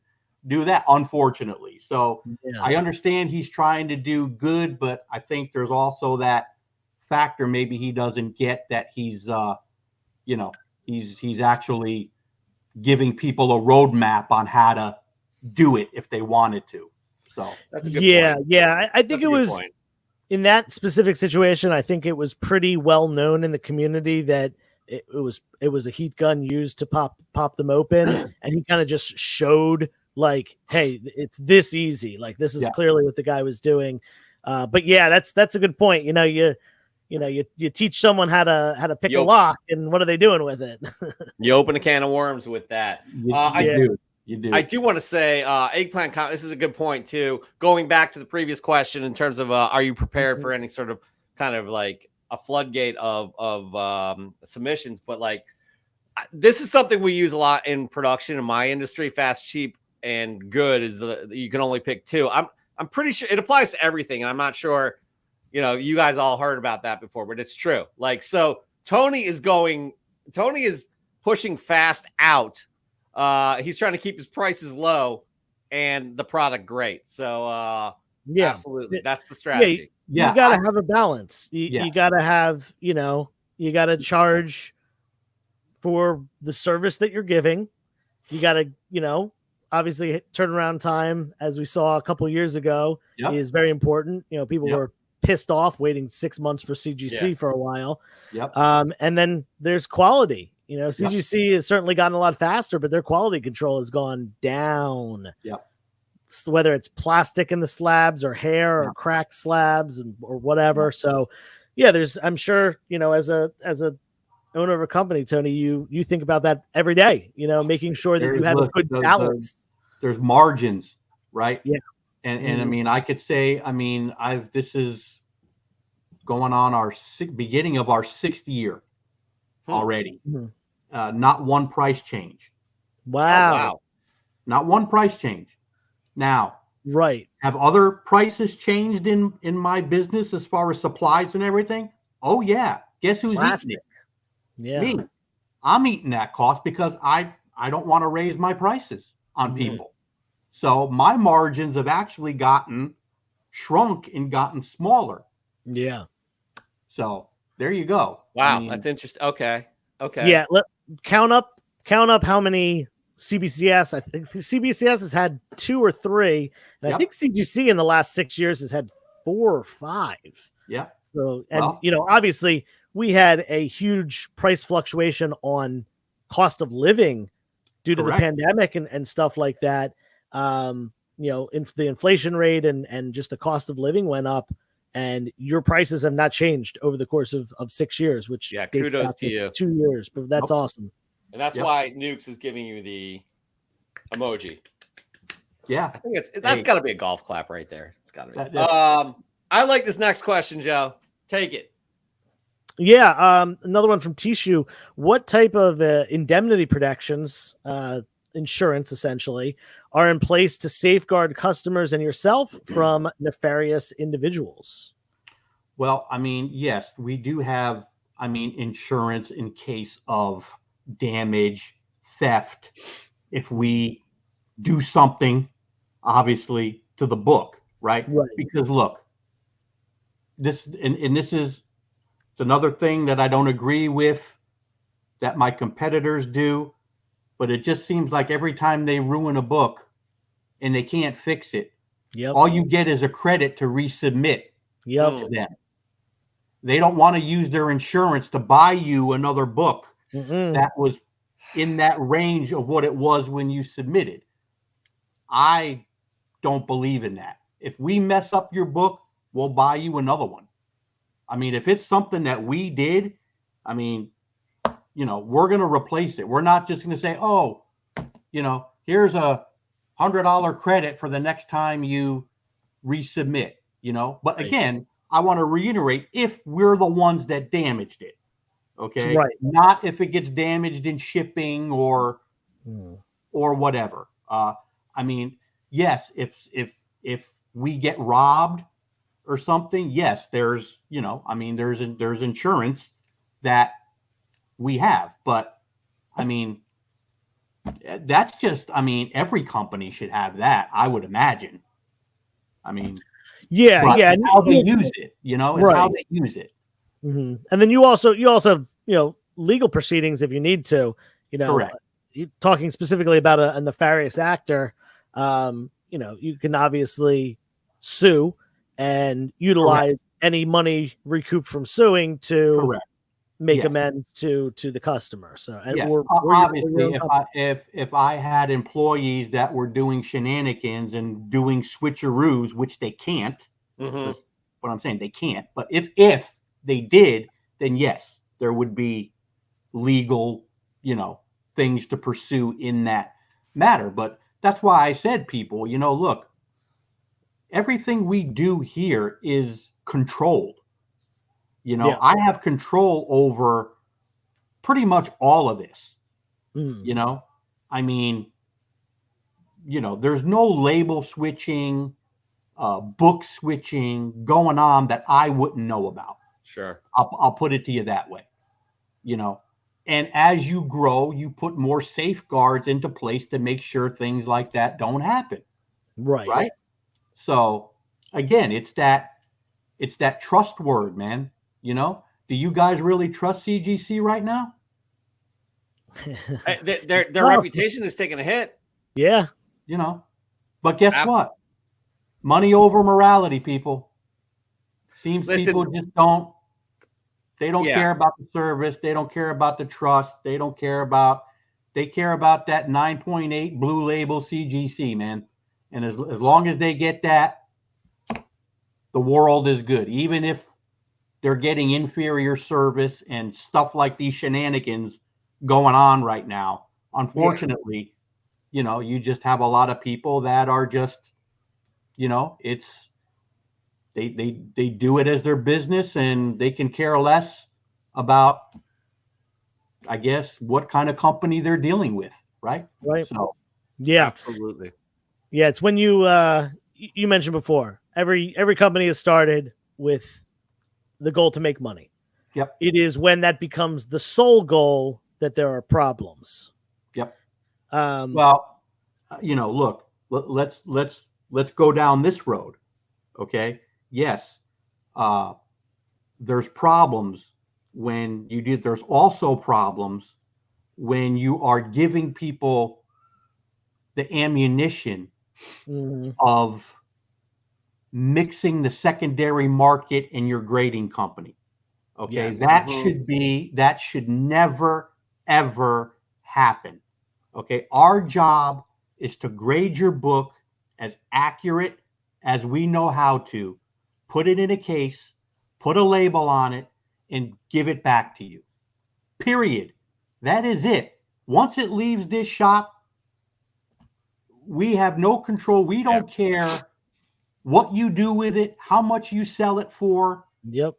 do that, unfortunately. So I understand he's trying to do good, but I think there's also that factor maybe he doesn't get, that he's actually giving people a roadmap on how to do it if they wanted to. So that's a good point. Yeah. I think it was in that specific situation. I think it was pretty well known in the community that it was a heat gun used to pop them open, and he kind of just showed like, hey, it's this easy. Like, this is clearly what the guy was doing. But yeah, that's a good point. You teach someone how to pick a lock, and what are they doing with it? You open a can of worms with that. You do. I do want to say, Eggplant, this is a good point too. Going back to the previous question in terms of, are you prepared for any sort of kind of like a floodgate of submissions? But like, this is something we use a lot in production in my industry. Fast, cheap, and good is you can only pick two. I'm pretty sure it applies to everything, and I'm not sure. You guys all heard about that before, but it's true. Like, so Tony is pushing fast out. He's trying to keep his prices low and the product great. So, absolutely. That's the strategy. You got to have a balance. You got to have, you got to charge for the service that you're giving. You got to, obviously turnaround time, as we saw a couple years ago, is very important. People were pissed off waiting 6 months for CGC for a while. And then there's quality. CGC has certainly gotten a lot faster, but their quality control has gone down. Whether it's plastic in the slabs or hair or cracked slabs or whatever. So I'm sure, as a owner of a company, Tony, you think about that every day, making sure that you have a good balance. There's margins, right? Yeah. And I mean, I could say, this is going on our beginning of our 6th year already. Not one price change. Wow. Not one price change. Now, have other prices changed in my business as far as supplies and everything? Oh yeah. Guess who's eating it? Yeah. Me. I'm eating that cost because I don't want to raise my prices on people. So my margins have actually gotten shrunk and gotten smaller. Yeah. So there you go. Wow, that's interesting. Okay. Yeah, count up how many CBCS. I think CBCS has had 2 or 3, and I think CGC in the last 6 years has had 4 or 5. Yeah. So, and Well, obviously we had a huge price fluctuation on cost of living due to the correct. pandemic and stuff like that. The inflation rate and just the cost of living went up, and your prices have not changed over the course of 6 years, which Yeah, dates kudos back to you. 2 years. But that's Nope. awesome. And that's Yep. why Nukes is giving you the emoji. Yeah. I think that's Hey. got to be a golf clap right there. It's got to be. That- I like this next question, Joe. Take it. Yeah, another one from Tishu. What type of indemnity protections, insurance essentially, are in place to safeguard customers and yourself from nefarious individuals? Well, I mean, yes, we do have, insurance in case of damage, theft, if we do something, obviously, to the book, right? Right. Because look, this and this is it's another thing that I don't agree with that my competitors do, but it just seems like every time they ruin a book and they can't fix it, Yep. all you get is a credit to resubmit Yep. to them. They don't want to use their insurance to buy you another book that was in that range of what it was when you submitted. I don't believe in that. If we mess up your book, we'll buy you another one. I mean, if it's something that we did, we're going to replace it. We're not just going to say, oh, here's a $100 credit for the next time you resubmit, But Right. again, I want to reiterate, if we're the ones that damaged it, okay? Right. Not if it gets damaged in shipping or whatever. Yes, if we get robbed or something, yes, there's there's insurance that we have, but that's just every company should have that, I would imagine. Yeah, but yeah. it's how they use it, it's Right. how they use it. And then you also have, legal proceedings if you need to, Correct. Talking specifically about a nefarious actor, you can obviously sue and utilize any money recouped from suing to Correct. make Yes. amends to the customer. So, Yes, or obviously, if I had employees that were doing shenanigans and doing switcheroos, which they can't, that's what I'm saying, they can't. But if they did, then yes, there would be legal, things to pursue in that matter. But that's why I said, people, look, everything we do here is controlled. Yeah. I have control over pretty much all of this. There's no label switching, book switching going on that I wouldn't know about. Sure. I'll put it to you that way. And as you grow, you put more safeguards into place to make sure things like that don't happen. Right. So again, it's that trust word, man. Do you guys really trust CGC right now? Their reputation is taking a hit. Yeah. But guess what? Money over morality, people. Seems people just don't care about the service. They don't care about the trust. They care about that 9.8 blue label CGC, man. And as long as they get that, the world is good. Even if they're getting inferior service and stuff like these shenanigans going on right now. Unfortunately, you just have a lot of people that are just, it's they do it as their business and they can care less about, I guess, what kind of company they're dealing with, right? Right. So yeah, absolutely. Yeah, it's when you mentioned before, every company is started with the goal to make money. Yep. It is when that becomes the sole goal that there are problems. Yep. Well, look, let's go down this road. Okay. Yes. There's problems when you do. There's also problems when you are giving people the ammunition of mixing the secondary market and your grading company. Okay, Yes. that should never, ever happen. Okay, our job is to grade your book as accurate as we know how to, put it in a case, put a label on it, and give it back to you. Period. That is it. Once it leaves this shop, we have no control. We don't care what you do with it, how much you sell it for. Yep.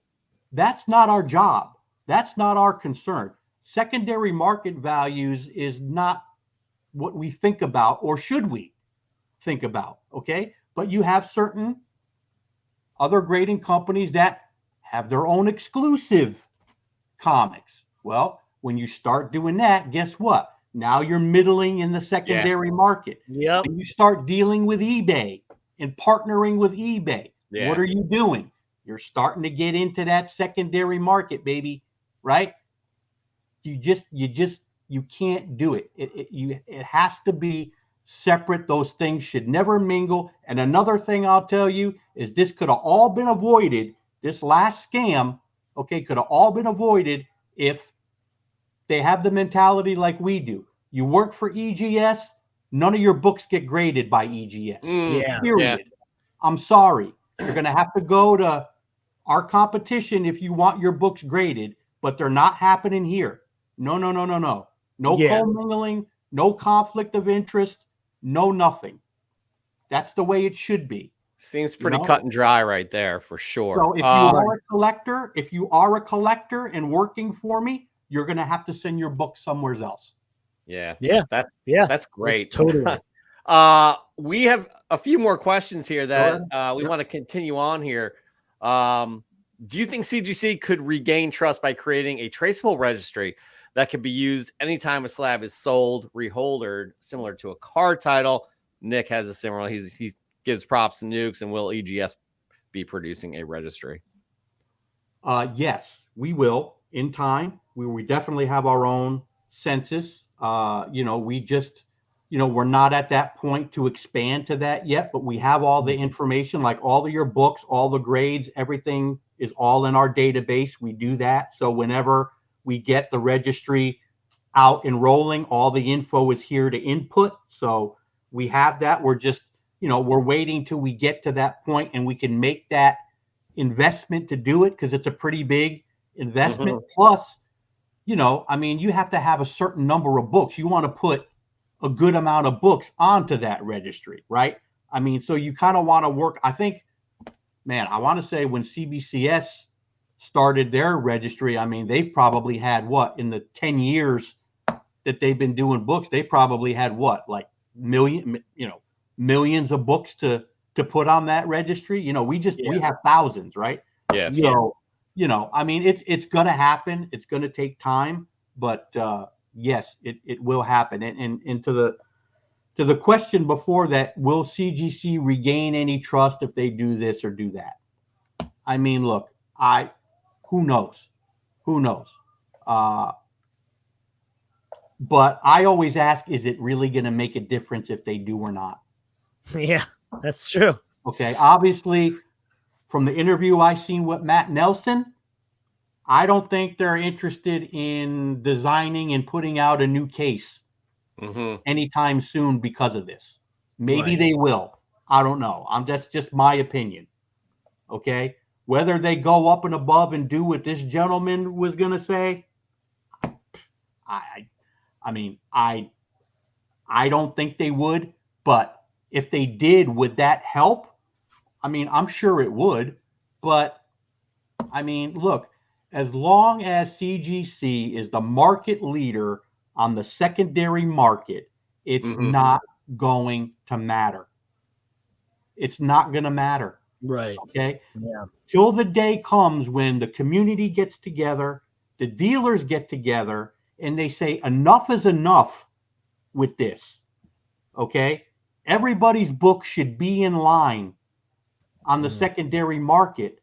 That's not our job. That's not our concern. Secondary market values is not what we think about, or should we think about, okay? But you have certain other grading companies that have their own exclusive comics. Well, when you start doing that, guess what? Now you're middling in the secondary market. Yep. When you start dealing with eBay and partnering with eBay, what are you doing? You're starting to get into that secondary market, baby, right? You can't do it. It has to be separate. Those things should never mingle. And another thing I'll tell you is this could have all been avoided. This last scam, okay, could have all been avoided if they have the mentality like we do. You work for EGS, none of your books get graded by EGS. Yeah. Period. I'm sorry. You're going to have to go to our competition if you want your books graded, but they're not happening here. No. No commingling, no conflict of interest, no nothing. That's the way it should be. Seems pretty cut and dry right there for sure. So if you are a collector and working for me, you're going to have to send your book somewhere else. Yeah. That's great. Totally. We have a few more questions here that we want to continue on here. Do you think CGC could regain trust by creating a traceable registry that can be used anytime a slab is sold, reholdered, similar to a card title? Nick has a similar. He gives props to Nukes, and will EGS be producing a registry? Yes, we will in time. We definitely have our own census. We just, we're not at that point to expand to that yet, but we have all the information, like all of your books, all the grades, everything is all in our database. We do that. So whenever we get the registry out and rolling, all the info is here to input. So we have that. We're just, we're waiting till we get to that point and we can make that investment to do it, because it's a pretty big investment. Plus, you have to have a certain number of books. You want to put a good amount of books onto that registry, right? So you kind of want to work. I think, I want to say when CBCS started their registry, they've probably had in the 10 years that they've been doing books, they probably had millions of books to put on that registry. We have thousands, right? Yeah. So, it's going to happen. It's going to take time, but yes, it will happen. And to the question before that, will CGC regain any trust if they do this or do that? Look, who knows? But I always ask, is it really going to make a difference if they do or not? Yeah, that's true. Okay. Obviously, from the interview I seen with Matt Nelson, I don't think they're interested in designing and putting out a new case anytime soon because of this. Maybe they will. I don't know. That's just my opinion. Okay. Whether they go up and above and do what this gentleman was going to say, I don't think they would. But if they did, would that help? I'm sure it would. But look, as long as CGC is the market leader on the secondary market, it's not going to matter. It's not going to matter. Right. Okay. Yeah. Till the day comes when the community gets together, the dealers get together, and they say enough is enough with this. Okay. Everybody's book should be in line on the secondary market.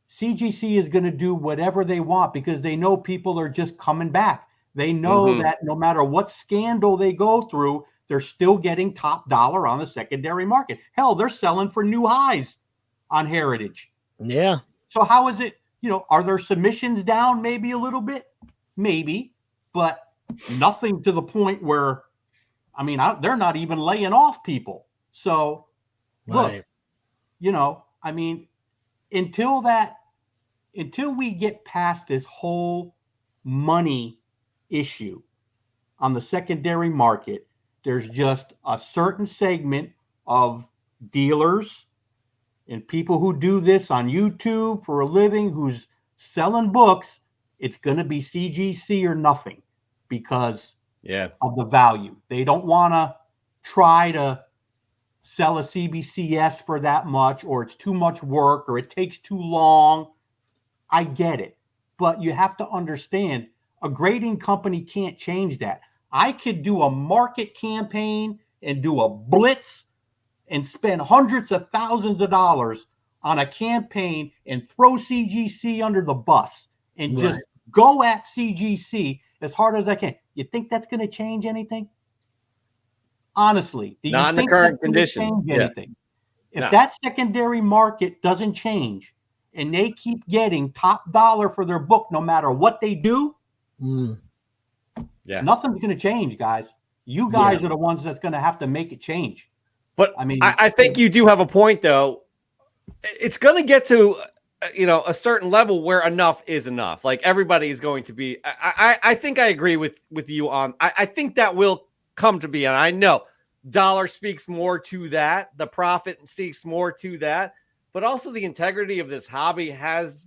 CGC is going to do whatever they want because they know people are just coming back. They know that no matter what scandal they go through, they're still getting top dollar on the secondary market. Hell, they're selling for new highs on Heritage. Yeah. So how is it, are their submissions down maybe a little bit? Maybe, but nothing to the point where, they're not even laying off people. So look, right. until we get past this whole money issue on the secondary market, there's just a certain segment of dealers and people who do this on YouTube for a living, who's selling books. It's going to be CGC or nothing because of the value. They don't want to try to sell a CBCS for that much, or it's too much work, or it takes too long. I get it. But you have to understand, a grading company can't change that. I could do a market campaign and do a blitz and spend hundreds of thousands of dollars on a campaign and throw CGC under the bus and just go at CGC as hard as I can. You think that's going to change anything? Honestly, do you Not in the think current that's going to change anything? If that secondary market doesn't change and they keep getting top dollar for their book no matter what they do, nothing's going to change, guys. You guys are the ones that's going to have to make it change. But I think you do have a point, though. It's going to get to, a certain level where enough is enough. Like, everybody is going to be. I think I agree with you on. I think that will come to be, and I know dollar speaks more to that. The profit speaks more to that, but also the integrity of this hobby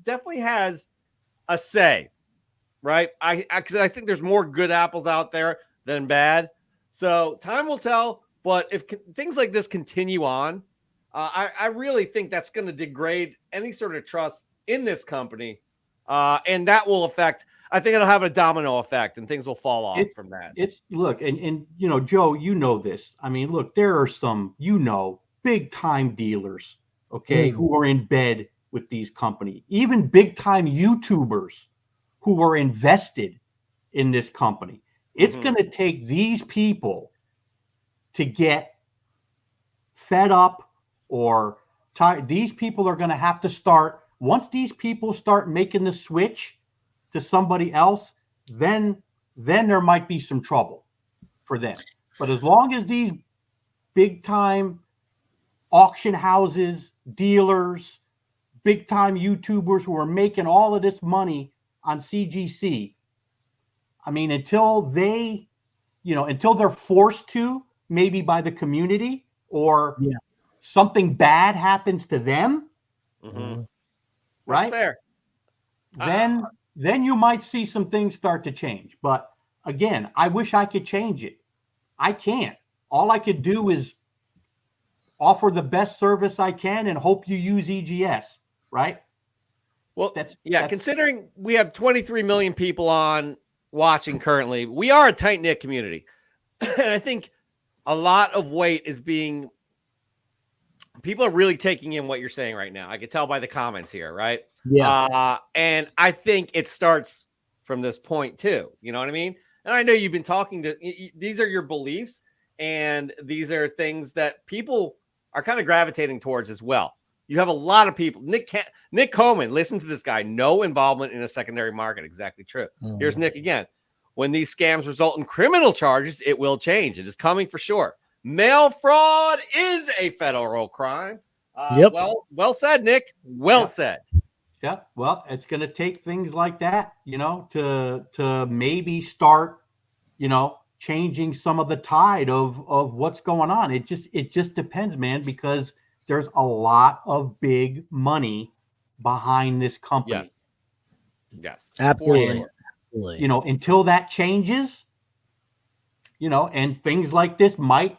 definitely has a say, right? Because I think there's more good apples out there than bad. So time will tell. But if things like this continue on, I really think that's going to degrade any sort of trust in this company. And that will affect, I think it'll have a domino effect and things will fall off from that. Look, and Joe, this. Look, there are some, big time dealers, okay, who are in bed with these companies, even big time YouTubers who are invested in this company. It's going to take these people to get fed up or tired. These people are going to have to start, once these people start making the switch to somebody else, then there might be some trouble for them. But as long as these big time auction houses, dealers, big time YouTubers who are making all of this money on CGC, until they're forced to, maybe by the community, or something bad happens to them, right? That's fair. Then you might see some things start to change. But again, I wish I could change it. I can't. All I could do is offer the best service I can and hope you use EGS, right? Well, considering we have 23 million people watching currently, we are a tight-knit community. And I think a lot of weight is people are really taking in what you're saying right now. I can tell by the comments here, right? Yeah. And I think it starts from this point too. You know what I mean? And I know you've been talking these are your beliefs, and these are things that people are kind of gravitating towards as well. You have a lot of people. Nick Coleman, listen to this guy. No involvement in a secondary market. Exactly true. Here's Nick again. When these scams result in criminal charges, it will change. It is coming for sure. Mail fraud is a federal crime. Well said, Nick. Well said. Yeah. Well, it's going to take things like that, to maybe start, changing some of the tide of what's going on. It just depends, man, because there's a lot of big money behind this company. Yes. Absolutely. Until that changes, and things like this might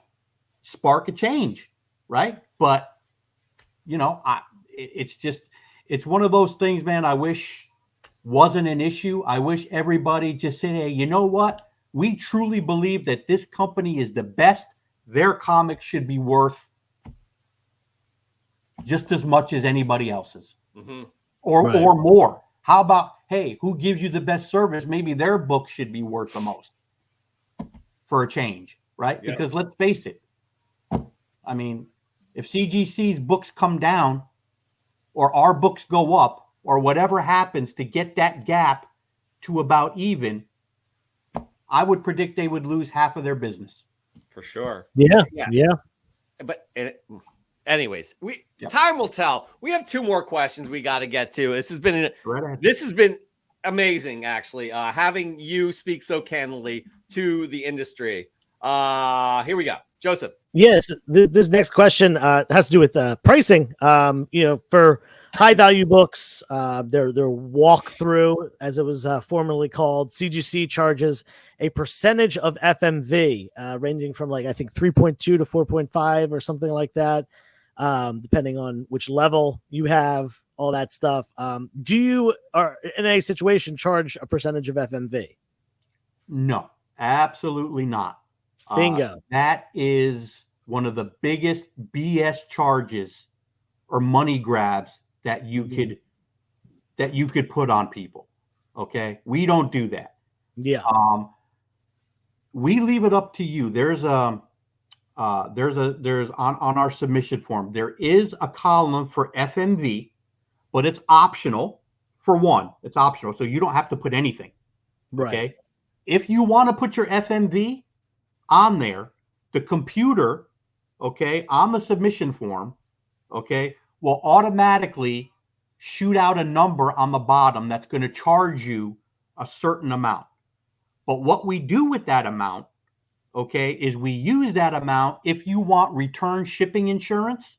spark a change, right? But, it's one of those things, man, I wish wasn't an issue. I wish everybody just said, hey, you know what? We truly believe that this company is the best. Their comics should be worth just as much as anybody else's, or more. How about, hey, who gives you the best service? Maybe their book should be worth the most for a change, right? Yep. Because let's face it, I mean, if CGC's books come down or our books go up or whatever happens to get that gap to about even, I would predict they would lose half of their business. For sure. Yeah. Yeah. Yeah. But anyways, time will tell. We have 2 more questions we got to get to. This has been amazing, actually, having you speak so candidly to the industry. Here we go, Joseph. Yes, this next question has to do with pricing. For high value books, their walkthrough, as it was formerly called, CGC charges a percentage of FMV, ranging from I think 3.2 to 4.5 or something like that, depending on which level you have, all that stuff. Do you, in a situation, charge a percentage of FMV? No, absolutely not. Bingo. That is one of the biggest BS charges or money grabs that you could put on people. Okay, we don't do that. Yeah. We leave it up to you. There's on our submission form, there is a column for FMV, but it's optional. For one, it's optional, so you don't have to put anything. Right. Okay. If you want to put your FMV on there, the computer, okay, on the submission form, okay, will automatically shoot out a number on the bottom that's going to charge you a certain amount. But what we do with that amount, okay, is we use that amount if you want return shipping insurance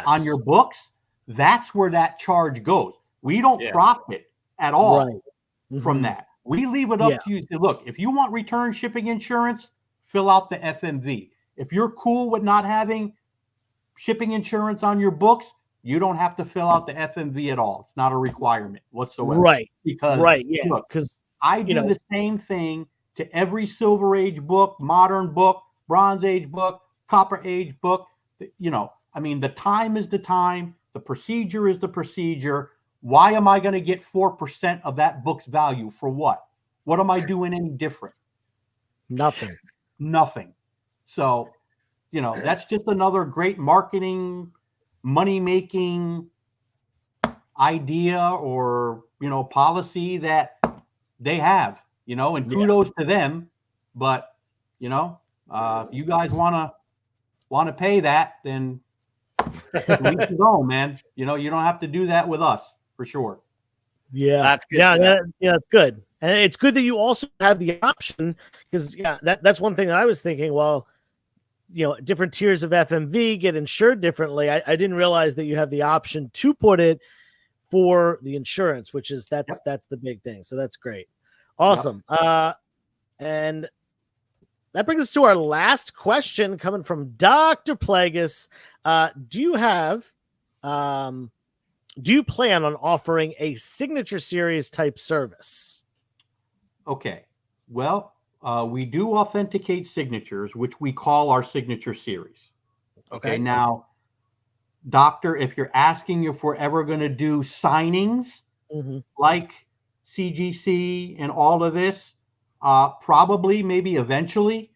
on your books. That's where that charge goes. We don't profit at all from that. We leave it up to you. Look, if you want return shipping insurance, fill out the FMV. If you're cool with not having shipping insurance on your books, you don't have to fill out the FMV at all. It's not a requirement whatsoever. Right. Because look, because I do the same thing to every Silver Age book, Modern book, Bronze Age book, Copper Age book. I mean, the time is the time. The procedure is the procedure. Why am I going to get 4% of that book's value for what? What am I doing any different? Nothing. So, that's just another great marketing, money-making idea or, policy that they have, and kudos to them. But, if you guys want to pay that, then we can go, man. You don't have to do that with us for sure. Yeah, that's good. That's good. And it's good that you also have the option because that's one thing that I was thinking. Well, different tiers of FMV get insured differently. I didn't realize that you have the option to put it for the insurance, which is that's the big thing. So that's great. Awesome. Yep. And that brings us to our last question coming from Dr. Plagueis. Do you plan on offering a signature series type service? Okay. Well, we do authenticate signatures, which we call our signature series. Okay. Now, Doctor, if you're asking if we're ever going to do signings like CGC and all of this, probably, maybe eventually,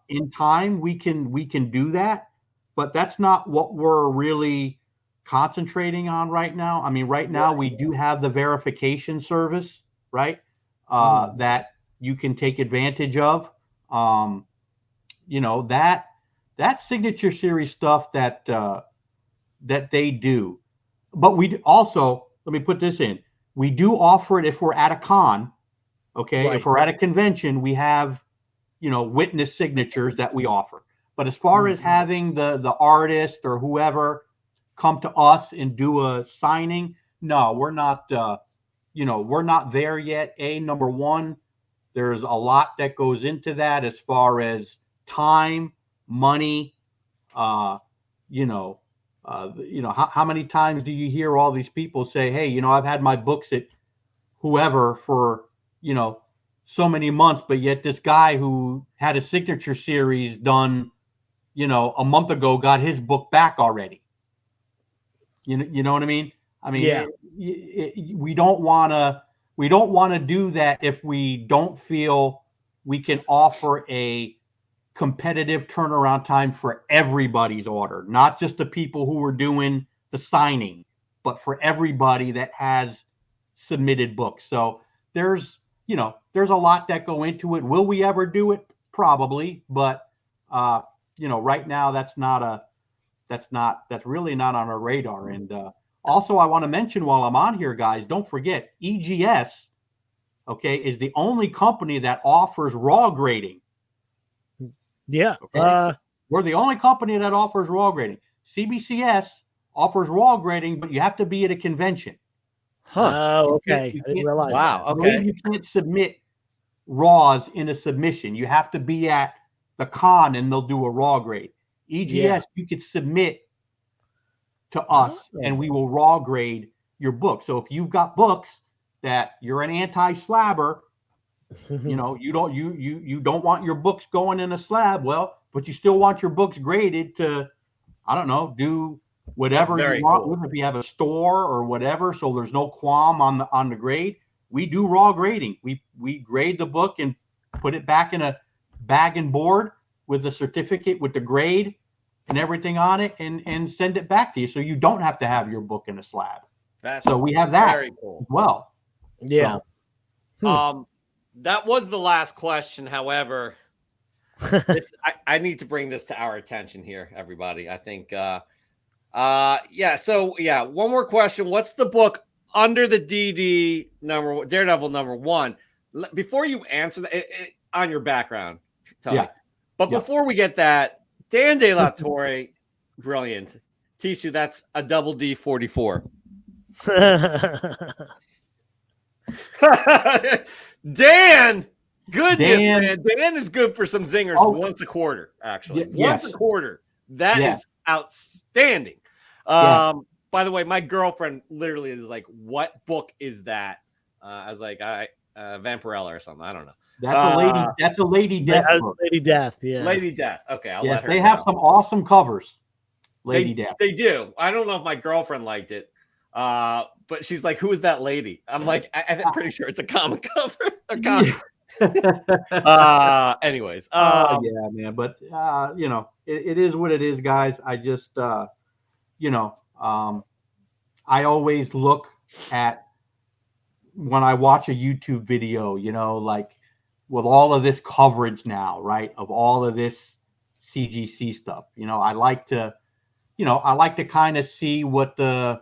in time, we can do that. But that's not what we're really concentrating on right now. I mean, right now we do have the verification service, right? That you can take advantage of. That signature series stuff that they do. But we also, let me put this in. We do offer it if we're at a con. Okay. Right. If we're at a convention, we have, witness signatures that we offer. But as far as having the artist or whoever come to us and do a signing, no, we're not, we're not there yet. Number one, there's a lot that goes into that as far as time, money, how many times do you hear all these people say, hey, I've had my books at whoever for, so many months, but yet this guy who had a signature series done, a month ago got his book back already. You know what I mean? I mean, we don't want to do that if we don't feel we can offer a competitive turnaround time for everybody's order, not just the people who were doing the signing, but for everybody that has submitted books. So there's a lot that go into it. Will we ever do it? Probably, but right now that's really not on our radar. And also, I want to mention while I'm on here, guys, don't forget EGS, okay, is the only company that offers raw grading. Yeah. Okay? We're the only company that offers raw grading. CBCS offers raw grading, but you have to be at a convention. Huh. Oh, okay. I didn't realize wow. that. Okay. You can't submit raws in a submission. You have to be at the con and they'll do a raw grade. EGS, you could submit to us and we will raw grade your book. So if you've got books that you're an anti-slabber, you don't want your books going in a slab, but you still want your books graded to, I don't know, do whatever you want. Cool. If you have a store or whatever, so there's no qualm on the grade. We do raw grading. We grade the book and put it back in a bag and board with the certificate with the grade and everything on it and send it back to you. So you don't have to have your book in a slab. So we have that very cool as well. Yeah. So, that was the last question. However, I need to bring this to our attention here, everybody. I think, So one more question. What's the book under the DD Daredevil number 1? Before you answer that, on your background, Tony. But before we get that, Dan De La Torre, brilliant. Tishu, that's a double D 44. Dan, goodness, man. Dan is good for some zingers once a quarter, actually. Once a quarter. That is outstanding. By the way, my girlfriend literally is like, what book is that? I was like, Vampirella or something. I don't know. That's a Lady Death book. Lady Death, yeah. Lady Death. Okay, I'll let her They have some awesome covers. Lady Death. They do. I don't know if my girlfriend liked it. But she's like, who is that lady? I'm like, I'm pretty sure it's a comic cover. Anyways. Man. But it is what it is, guys. I just I always look at when I watch a YouTube video, like with all of this coverage now, right? Of all of this CGC stuff, I like to kind of see what the,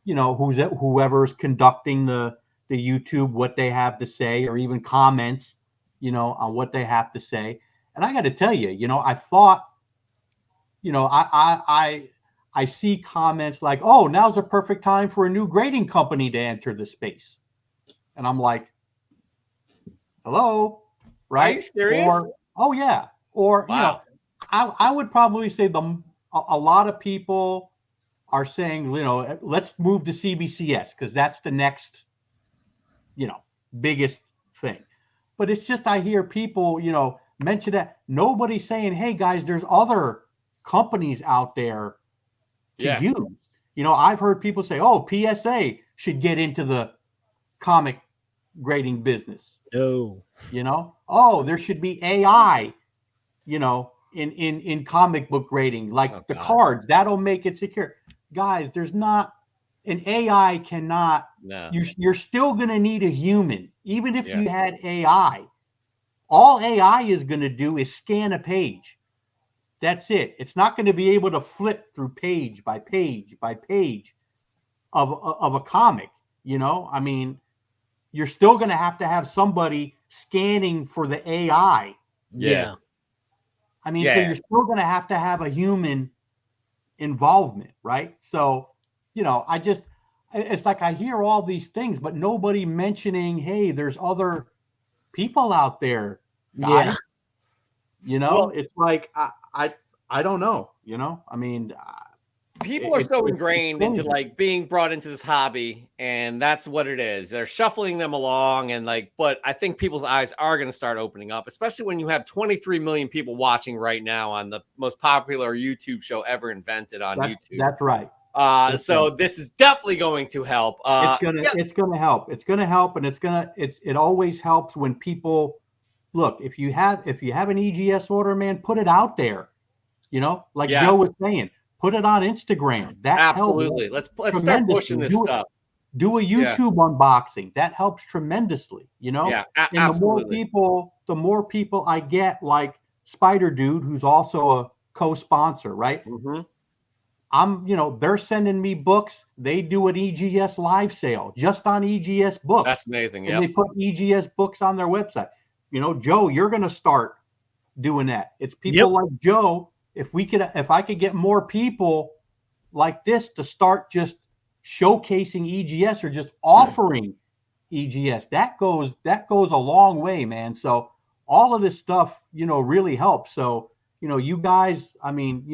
whoever's conducting the YouTube, what they have to say, or even comments, on what they have to say. And I got to tell you, I thought, I see comments like, oh, now's a perfect time for a new grading company to enter the space. And I'm like, hello, right? Are you serious? Or, oh yeah. Or, wow. I would probably say a lot of people are saying, let's move to CBCS because that's the next, biggest thing. But it's just, I hear people, mention that. Nobody's saying, hey guys, there's other companies out there to use. I've heard people say, oh, PSA should get into the comic grading business. No. Oh, there should be AI, in comic book grading, like the cards, that'll make it secure. Guys, there's not an AI cannot. No. You're still going to need a human, even if you had AI. All AI is going to do is scan a page. That's it. It's not going to be able to flip through page by page by page of a comic. I mean, you're still going to have somebody scanning for the AI. Yeah. I mean, so you're still going to have a human involvement, right? So, it's like I hear all these things, but nobody mentioning, hey, there's other people out there, guys. Yeah. It's like, I don't know, I mean, people are so ingrained into like being brought into this hobby, and that's what it is. They're shuffling them along, and but I think people's eyes are going to start opening up, especially when you have 23 million people watching right now on the most popular YouTube show ever invented on YouTube. That's right. This is definitely going to help. It's gonna help. It's gonna help, and it always helps when people, look, if you have an EGS order, man, put it out there. You know, like Yes. Joe was saying, put it on Instagram. That Absolutely. helps Let's start pushing this stuff. Do a YouTube unboxing. That helps tremendously, you know? Yeah, and absolutely. the more people I get, like Spider Dude, who's also a co-sponsor, right? Mm-hmm. They're sending me books. They do an EGS live sale just on EGS books. That's amazing. And they put EGS books on their website. You know, Joe, you're going to start doing that. It's people like Joe. If I could get more people like this to start just showcasing EGS or just offering EGS, that goes a long way, man. So all of this stuff, really helps. So, you guys, I mean,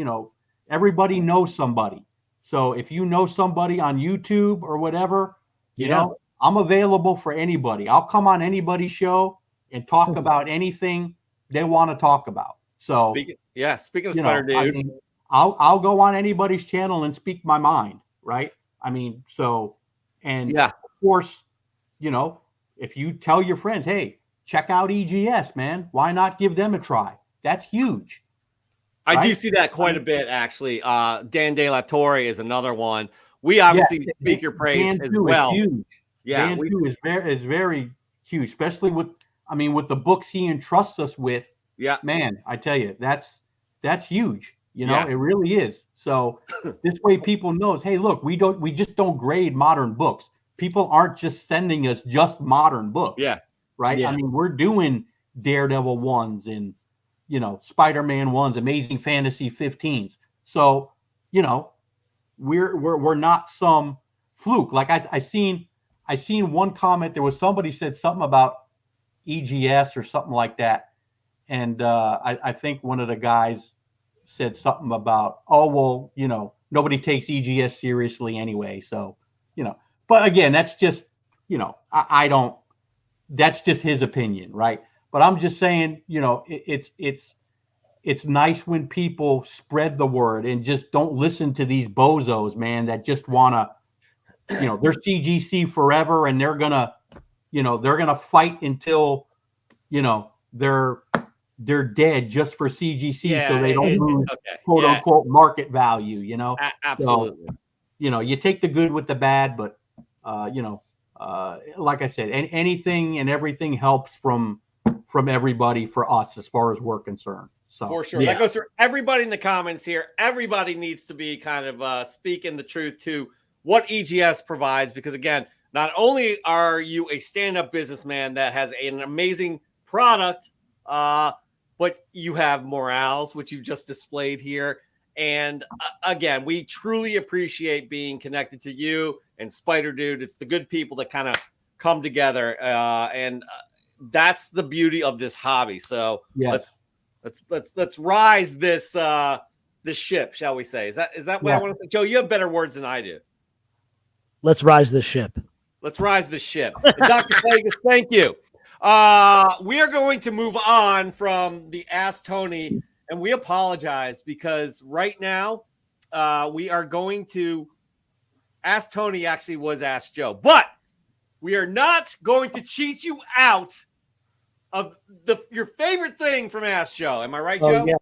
everybody knows somebody. So if you know somebody on YouTube or whatever, you know, I'm available for anybody. I'll come on anybody's show and talk about anything they want to talk about. So speaking of Spider Dude, I mean, I'll go on anybody's channel and speak my mind, right? I mean, so, and of course, if you tell your friends, hey, check out EGS, man, why not give them a try? That's huge. I do see that quite a bit, actually. Dan De La Torre is another one. We obviously speak your praise as well. Huge. Dan too is very huge, especially with the books he entrusts us with. Yeah, man, I tell you, that's huge. It really is. So this way people knows, hey, look, we just don't grade modern books. People aren't just sending us just modern books. Yeah. Right. Yeah. I mean, we're doing Daredevil ones and, Spider-Man ones, Amazing Fantasy 15s. So, we're not some fluke. Like I seen one comment. There was somebody said something about EGS or something like that. And I think one of the guys said something about, oh, well, nobody takes EGS seriously anyway. So, but again, that's just, I don't, that's just his opinion. Right. But I'm just saying, it's nice when people spread the word and just don't listen to these bozos, man, that just want to, they're CGC forever and they're going to fight until, they're dead just for CGC, so they don't lose quote unquote market value, Absolutely. So, you take the good with the bad, but like I said, anything and everything helps from everybody for us as far as we're concerned. So for sure. That goes for everybody in the comments here. Everybody needs to be kind of speaking the truth to what EGS provides, because again, not only are you a stand-up businessman that has an amazing product, but you have morals, which you've just displayed here. And again, we truly appreciate being connected to you and Spider Dude. It's the good people that kind of come together, and that's the beauty of this hobby. So let's rise this this ship, shall we say? Is that what I want to say? Joe, you have better words than I do. Let's rise this ship. Let's rise this ship. Dr. Vegas, thank you. We are going to move on from the Ask Tony, and we apologize because right now we are going to Ask Tony actually was Ask Joe, but we are not going to cheat you out of your favorite thing from Ask Joe. Am I right, Joe? Yeah.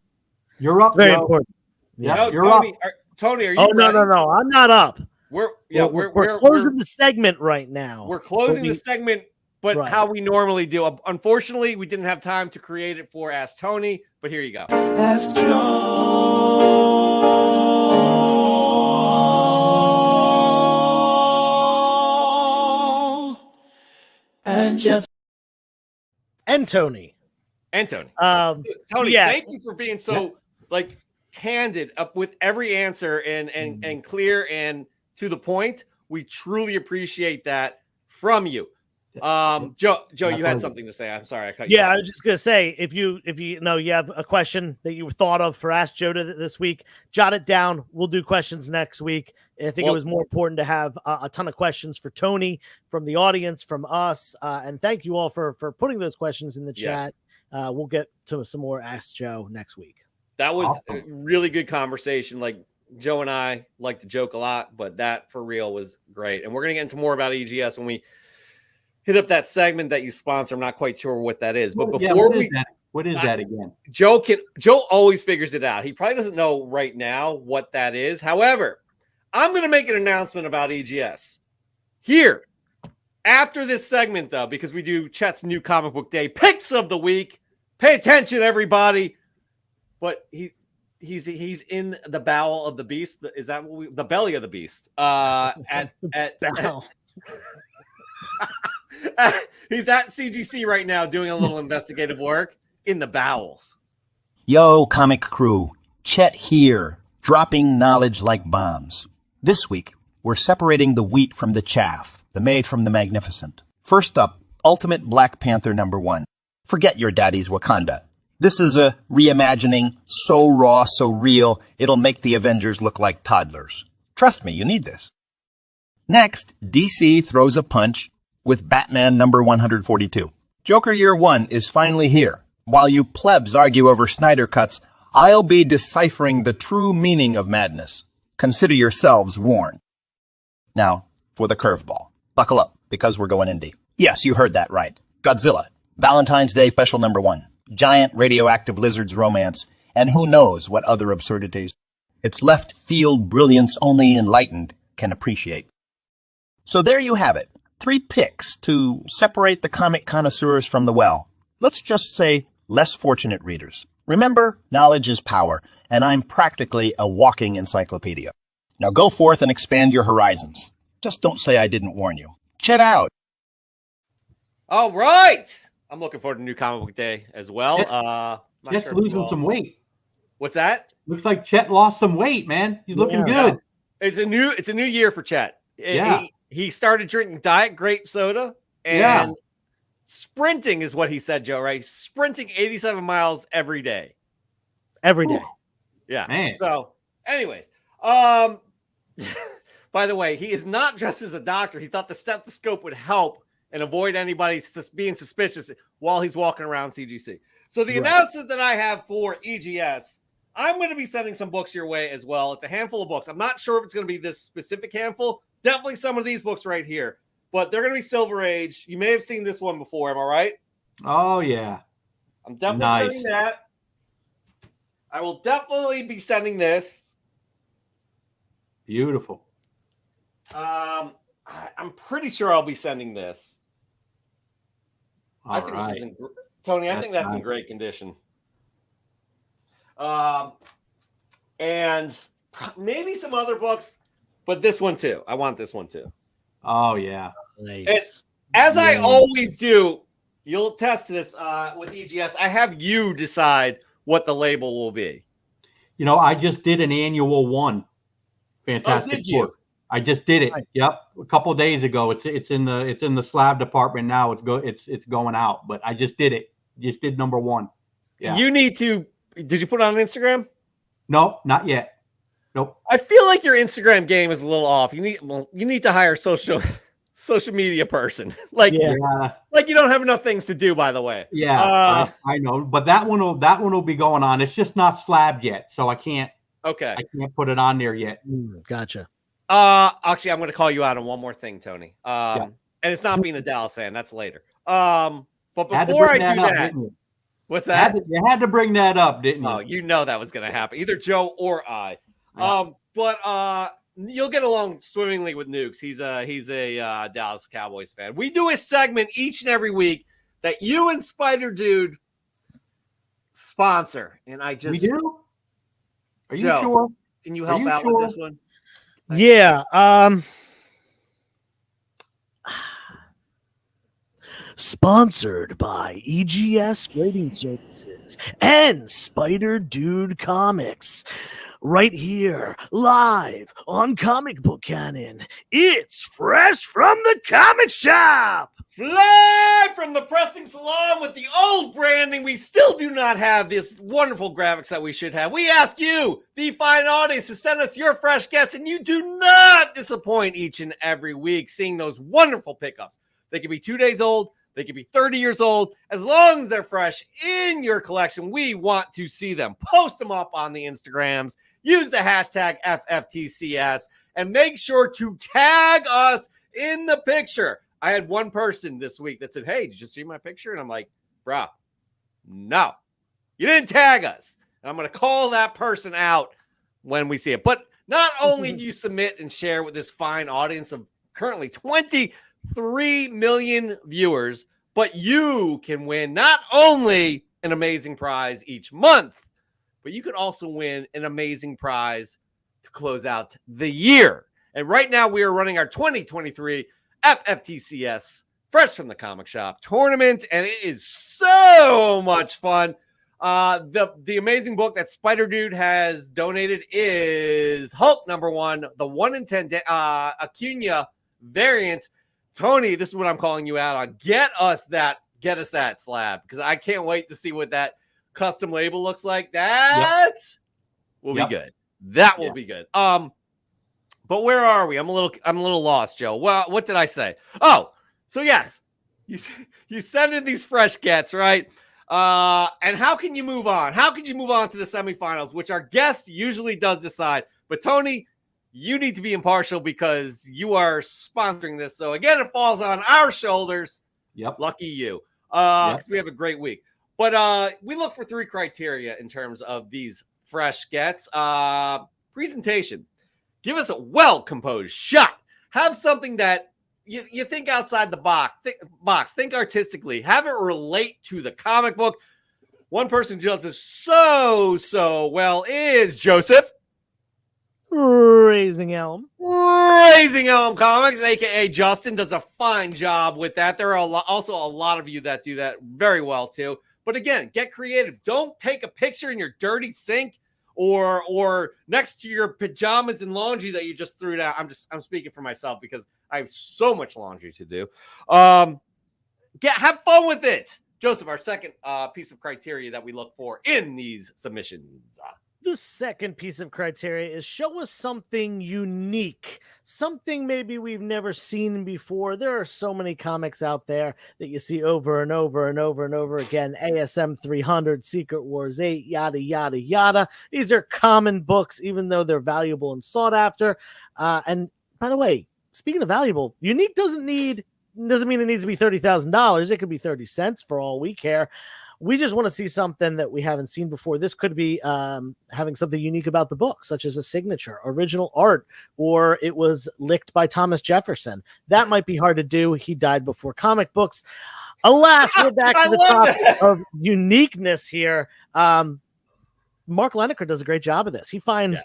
You're up. Very Joe. important. Yeah, no, you're Tony, up. Tony, are you? Oh no, no, I'm not up. We're closing the segment right now. We're closing the segment, but how we normally do. Unfortunately, we didn't have time to create it for Ask Tony, but here you go. Ask Joe. And Jeff. And Tony. Tony, Tony, thank you for being so candid up with every answer and clear and to the point. We truly appreciate that from you. Joe, you had something to say. I'm sorry, I cut you off. I was just gonna say, if you know you have a question that you thought of for Ask Joe this week, jot it down. We'll do questions next week. I think it was more important to have a ton of questions for Tony from the audience, from us, and thank you all for putting those questions in the chat. We'll get to some more Ask Joe next week. That was a really good conversation. Like Joe and I like to joke a lot, but that for real was great. And we're gonna get into more about EGS when we hit up that segment that you sponsor. I'm not quite sure what that is, but Yeah, before what is that again? Joe always figures it out. He probably doesn't know right now what that is. However, I'm going to make an announcement about EGS here after this segment, though, because we do Chet's new comic book day picks of the week. Pay attention, everybody. But he's in the bowel of the beast. Is that what the belly of the beast? He's at CGC right now doing a little investigative work in the bowels. Yo, comic crew, Chet here, dropping knowledge like bombs. This week, we're separating the wheat from the chaff, the made from the magnificent. First up, Ultimate Black Panther #1. Forget your daddy's Wakanda. This is a reimagining, so raw, so real, it'll make the Avengers look like toddlers. Trust me, you need this. Next, DC throws a punch with Batman #142. Joker Year 1 is finally here. While you plebs argue over Snyder cuts, I'll be deciphering the true meaning of madness. Consider yourselves warned. Now, for the curveball. Buckle up, because we're going indie. Yes, you heard that right. Godzilla, Valentine's Day Special #1. Giant radioactive lizards romance, and who knows what other absurdities. It's left field brilliance only enlightened can appreciate. So there you have it. 3 picks to separate the comic connoisseurs from the well. Let's just say less fortunate readers. Remember, knowledge is power, and I'm practically a walking encyclopedia. Now go forth and expand your horizons. Just don't say I didn't warn you. Chet out. All right. I'm looking forward to new comic book day as well. Chet's losing some weight. What's that? Looks like Chet lost some weight, man. He's looking good. It's a new year for Chet. He started drinking diet grape soda and sprinting is what he said, Joe, right? Sprinting 87 miles every day. Every day. Yeah. Man. So, anyways, by the way, he is not dressed as a doctor. He thought the stethoscope would help and avoid anybody being suspicious while he's walking around CGC. So the announcement that I have for EGS, I'm going to be sending some books your way as well. It's a handful of books. I'm not sure if it's going to be this specific handful. Definitely some of these books right here, but they're going to be Silver Age. You may have seen this one before. Am I right? Oh, yeah. I'm definitely sending that. I will definitely be sending this. Beautiful. I'm pretty sure I'll be sending this. All this right. is Tony, I think that's in great condition. And maybe some other books, but this one too. I want this one too. Oh, yeah. Nice. As I always do, you'll attest to this with EGS. I have you decide what the label will be. You know, I just did an annual one. Fantastic did you? book. I just did it. Right. Yep, a couple of days ago. It's in the slab department now. It's going out, but I just did it. Just did #1. Yeah. You need to. Did you put it on Instagram? No, not yet. Nope. I feel like your Instagram game is a little off. You need to hire social media person. like you don't have enough things to do. By the way. Yeah, I know, but that one will be going on. It's just not slabbed yet, so I can't put it on there yet. Gotcha. Actually, I'm going to call you out on one more thing, Tony. And it's not being a Dallas fan. That's later. But before I do that, what's that? You had to bring that up, didn't you? Oh, you know that was going to happen. Either Joe or I. But you'll get along swimmingly with Nukes. He's a Dallas Cowboys fan. We do a segment each and every week that you and Spider Dude sponsor, and we do. Are you Joe, sure? Can you help out with this one? Yeah. Sponsored by EGS Grading Services and Spider Dude Comics. Right here, live on Comic Book Cannon. It's fresh from the comic shop. Live from the pressing salon with the old branding. We still do not have this wonderful graphics that we should have. We ask you, the fine audience, to send us your fresh gets, and you do not disappoint each and every week seeing those wonderful pickups. They can be 2 days old. They can be 30 years old. As long as they're fresh in your collection, we want to see them. Post them up on the Instagrams. Use the hashtag FFTCS and make sure to tag us in the picture. I had one person this week that said, "Hey, did you see my picture?" And I'm like, "Bruh, no, you didn't tag us." And I'm going to call that person out when we see it. But not only do you submit and share with this fine audience of currently 23 million viewers, but you can win not only an amazing prize each month, but you could also win an amazing prize to close out the year. And right now we are running our 2023 FFTCS Fresh from the Comic Shop tournament, and it is so much fun. The amazing book that Spider Dude has donated is Hulk #1, the 1 in 10 Acuna variant. Tony, this is what I'm calling you out on. Get us that slab, because I can't wait to see what that custom label looks like. That will be good. That will be good. But where are we? I'm a little lost, Joe. Well, what did I say? Oh, so yes, you send in these fresh gets, right? And how can you move on? How could you move on to the semifinals, which our guest usually does decide? But Tony, you need to be impartial because you are sponsoring this. So again, it falls on our shoulders. Yep. Lucky you. Because we have a great week. But we look for 3 criteria in terms of these fresh gets. Presentation. Give us a well-composed shot. Have something that you think outside the box. Think artistically. Have it relate to the comic book. One person who does this so well is Joseph. Raising Elm Comics, aka Justin, does a fine job with that. There are also a lot of you that do that very well too. But again, get creative. Don't take a picture in your dirty sink or next to your pajamas and laundry that you just threw down. I'm speaking for myself because I have so much laundry to do. Have fun with it. Joseph, our second piece of criteria that we look for in these submissions. The second piece of criteria is show us something unique, something maybe we've never seen before. There are so many comics out there that you see over and over and over and over again. ASM 300, Secret Wars 8, yada, yada, yada. These are common books, even though they're valuable and sought after. And by the way, speaking of valuable, unique doesn't mean it needs to be $30,000. It could be 30 cents for all we care. We just want to see something that we haven't seen before. This could be having something unique about the book, such as a signature, original art, or it was licked by Thomas Jefferson. That might be hard to do. He died before comic books. Alas, we're back to the topic of uniqueness here. Mark Leneker does a great job of this. He finds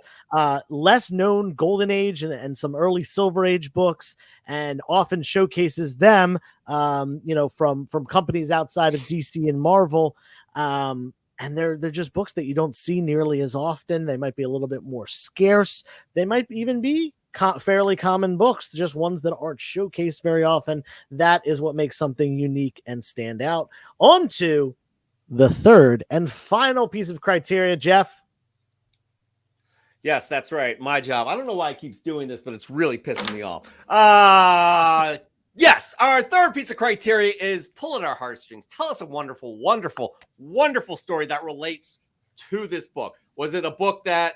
less known Golden Age and some early Silver Age books, and often showcases them, from companies outside of DC and Marvel. And they're just books that you don't see nearly as often. They might be a little bit more scarce. They might even be fairly common books, just ones that aren't showcased very often. That is what makes something unique and stand out. On to the third and final piece of criteria, Jeff. Yes, that's right. My job. I don't know why he keeps doing this, but it's really pissing me off. Yes, our third piece of criteria is pull at our heartstrings. Tell us a wonderful, wonderful, wonderful story that relates to this book. Was it a book that,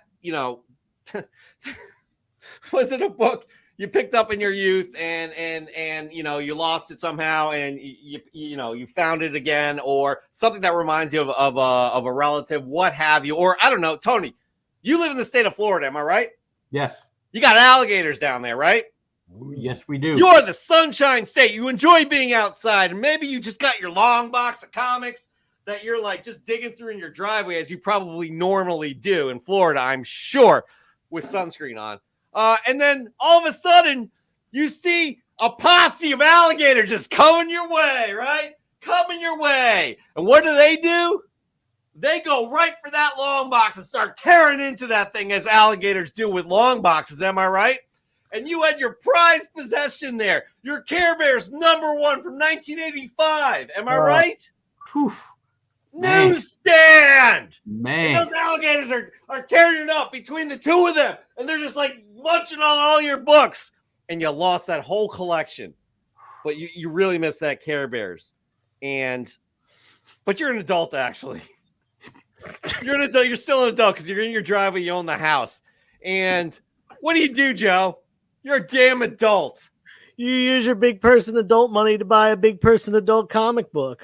was it a book you picked up in your youth and you lost it somehow and you found it again, or something that reminds you of a relative, what have you? Or I don't know, Tony, you live in the state of Florida, am I right? Yes. You got alligators down there, right? Yes, we do. You're the Sunshine State. You enjoy being outside, and maybe you just got your long box of comics that you're like just digging through in your driveway, as you probably normally do in Florida, I'm sure, with sunscreen on. And then all of a sudden, you see a posse of alligators just coming your way, right? Coming your way. And what do? They go right for that long box and start tearing into that thing, as alligators do with long boxes. Am I right? And you had your prized possession there. Your Care Bears #1 from 1985. Am I right? Whew. Newsstand! Man. And those alligators are tearing it up between the two of them. And they're just like munching on all your books. And you lost that whole collection. But you really missed that Care Bears. But you're an adult, actually. You're an adult. You're still an adult because you're in your driveway. You own the house. And what do, Joe? You're a damn adult. You use your big person adult money to buy a big person adult comic book.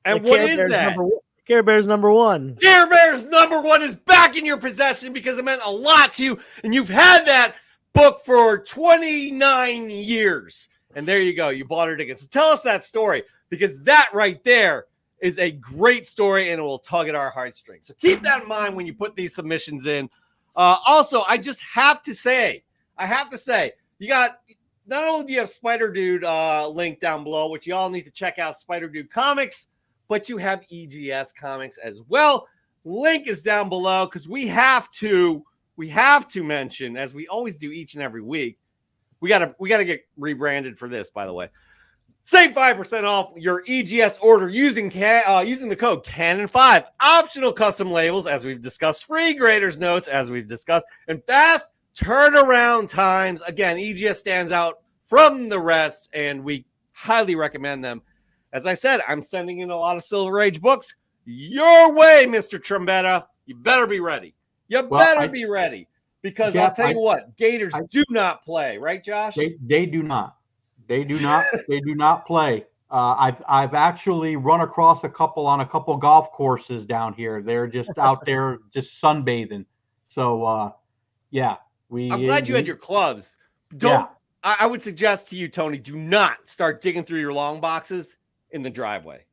And Like what Care is Bear's that? Care Bear's #1. Care Bears #1 is back in your possession because it meant a lot to you, and you've had that book for 29 years. And there you go. You bought it again. So tell us that story, because that right there is a great story, and it will tug at our heartstrings. So keep that in mind when you put these submissions in. Also, I just have to say, you got, not only do you have Spider Dude link down below, which you all need to check out, Spider Dude Comics, but you have EGS Comics as well. Link is down below because we have to mention, as we always do each and every week, we gotta get rebranded for this, by the way. Save 5% off your EGS order using the code Cannon5. Optional custom labels, as we've discussed, free graders notes, as we've discussed, and fast turnaround times. Again, EGS stands out from the rest, and we highly recommend them. As I said, I'm sending in a lot of Silver Age books your way, Mr. Trombetta. You better be ready. Be ready, because Jeff, I'll tell you what, Gators do not play, right, Josh? They do not. They do not play. I've actually run across a couple on a couple golf courses down here. They're just out there just sunbathing. So yeah, I'm glad you had your clubs. I would suggest to you, Tony, do not start digging through your long boxes in the driveway.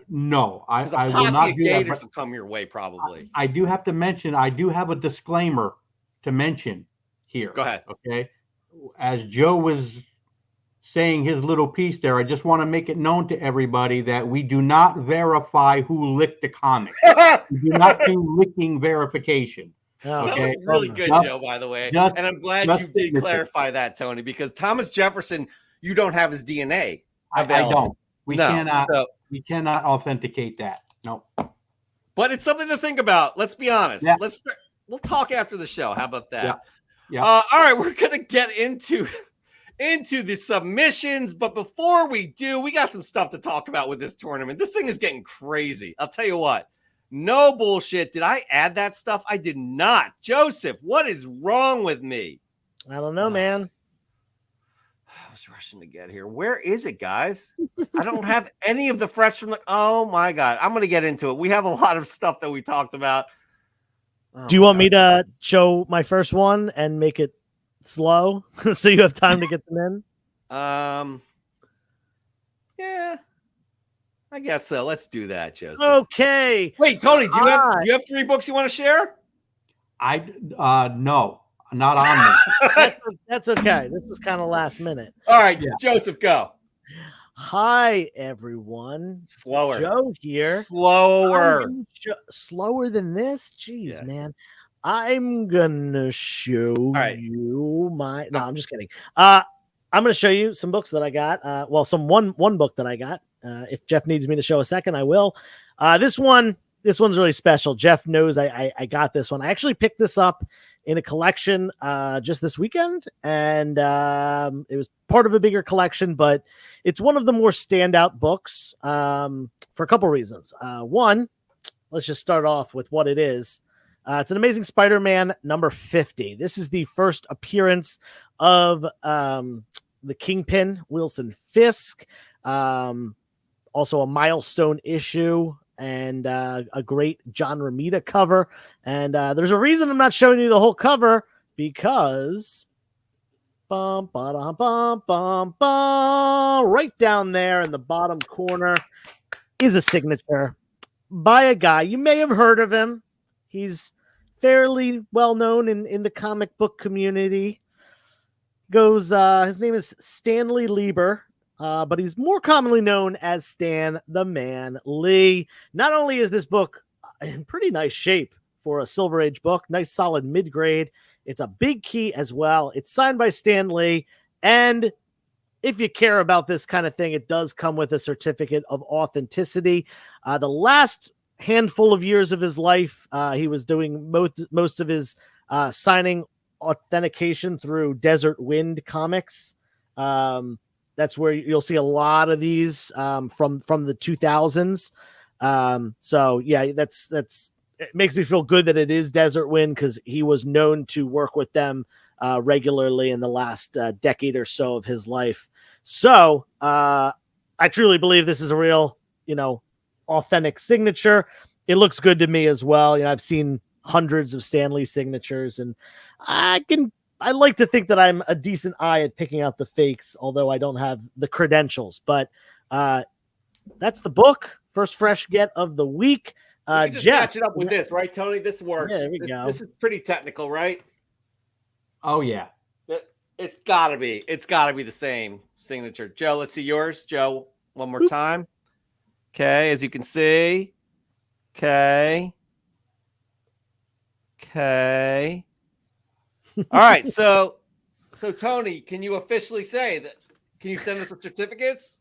No, I will not do that. Gators will come your way probably. I do have to mention, I do have a disclaimer to mention here. Go ahead. Okay. As Joe was saying his little piece there, I just want to make it known to everybody that we do not verify who licked the comic. We do not do licking verification. Oh, okay? That was really good, Joe, by the way. And I'm glad you did clarify that, Tony, because Thomas Jefferson, you don't have his DNA. I don't. We cannot authenticate that. No. But it's something to think about. Let's be honest. Yeah. We'll talk after the show. How about that? Yeah. All right, we're gonna get into the submissions, but before we do, we got some stuff to talk about with this tournament. This thing is getting crazy. I'll tell you what. No bullshit. Did I add that stuff? I did not. Joseph, what is wrong with me? I don't know, man. I was rushing to get here. Where is it, guys? I don't have any of the fresh from the. Oh my God. I'm going to get into it. We have a lot of stuff that we talked about. Do you want me to show my first one and make it slow so you have time to get them in? Yeah, I guess so. Let's do that, Joseph. Okay. Wait, Tony, do you have 3 books you want to share? No, not on me. That's okay. This was kind of last minute. All right, Joseph, go. Hi, everyone. Slower. Joe here. Slower. Slower than this? Jeez, man. I'm gonna show you my. No, I'm just kidding. I'm gonna show you some books that I got. One book that I got. If Jeff needs me to show a second, I will. This one's really special. Jeff knows I got this one. I actually picked this up in a collection just this weekend, and it was part of a bigger collection, but it's one of the more standout books for a couple reasons. One, let's just start off with what it is. It's an Amazing Spider-Man number 50. This is the first appearance of the Kingpin, Wilson Fisk, also a milestone issue, and a great John Romita cover. And there's a reason I'm not showing you the whole cover, because right down there in the bottom corner is a signature by a guy. You may have heard of him. He's fairly well known in the comic book community. His name is Stanley Lieber. But he's more commonly known as Stan the Man Lee. Not only is this book in pretty nice shape for a Silver Age book, nice solid mid-grade, it's a big key as well. It's signed by Stan Lee, and if you care about this kind of thing, it does come with a certificate of authenticity. The last handful of years of his life, he was doing most of his signing authentication through Desert Wind Comics. That's where you'll see a lot of these from the 2000s. So yeah, that's it makes me feel good that it is Desert Wind, because he was known to work with them regularly in the last decade or so of his life. So I truly believe this is a real, authentic signature. It looks good to me as well. I've seen hundreds of Stan Lee signatures, and I like to think that I'm a decent eye at picking out the fakes, although I don't have the credentials. But that's the book. First fresh get of the week. We can just Jeff, match it up with this, right, Tony? This works. Yeah, there we go. This is pretty technical, right? Oh yeah. It's gotta be. It's gotta be the same signature. Joe, let's see yours. Joe, one more time. Okay, as you can see. Okay. All right. So Tony, can you officially say that? Can you send us the certificates?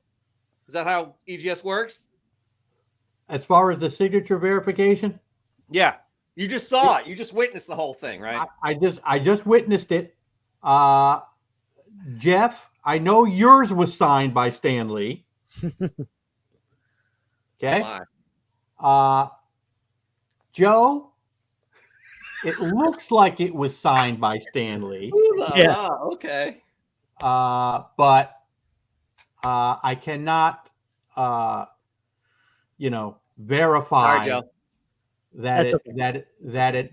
Is that how EGS works? As far as the signature verification, Yeah. You just saw it. You just witnessed the whole thing, right? I just witnessed it. Jeff, I know yours was signed by Stan Lee. Okay. Joe, it looks like it was signed by Stan Lee. Yeah. Okay. But I cannot, verify Sorry, Joe. that That's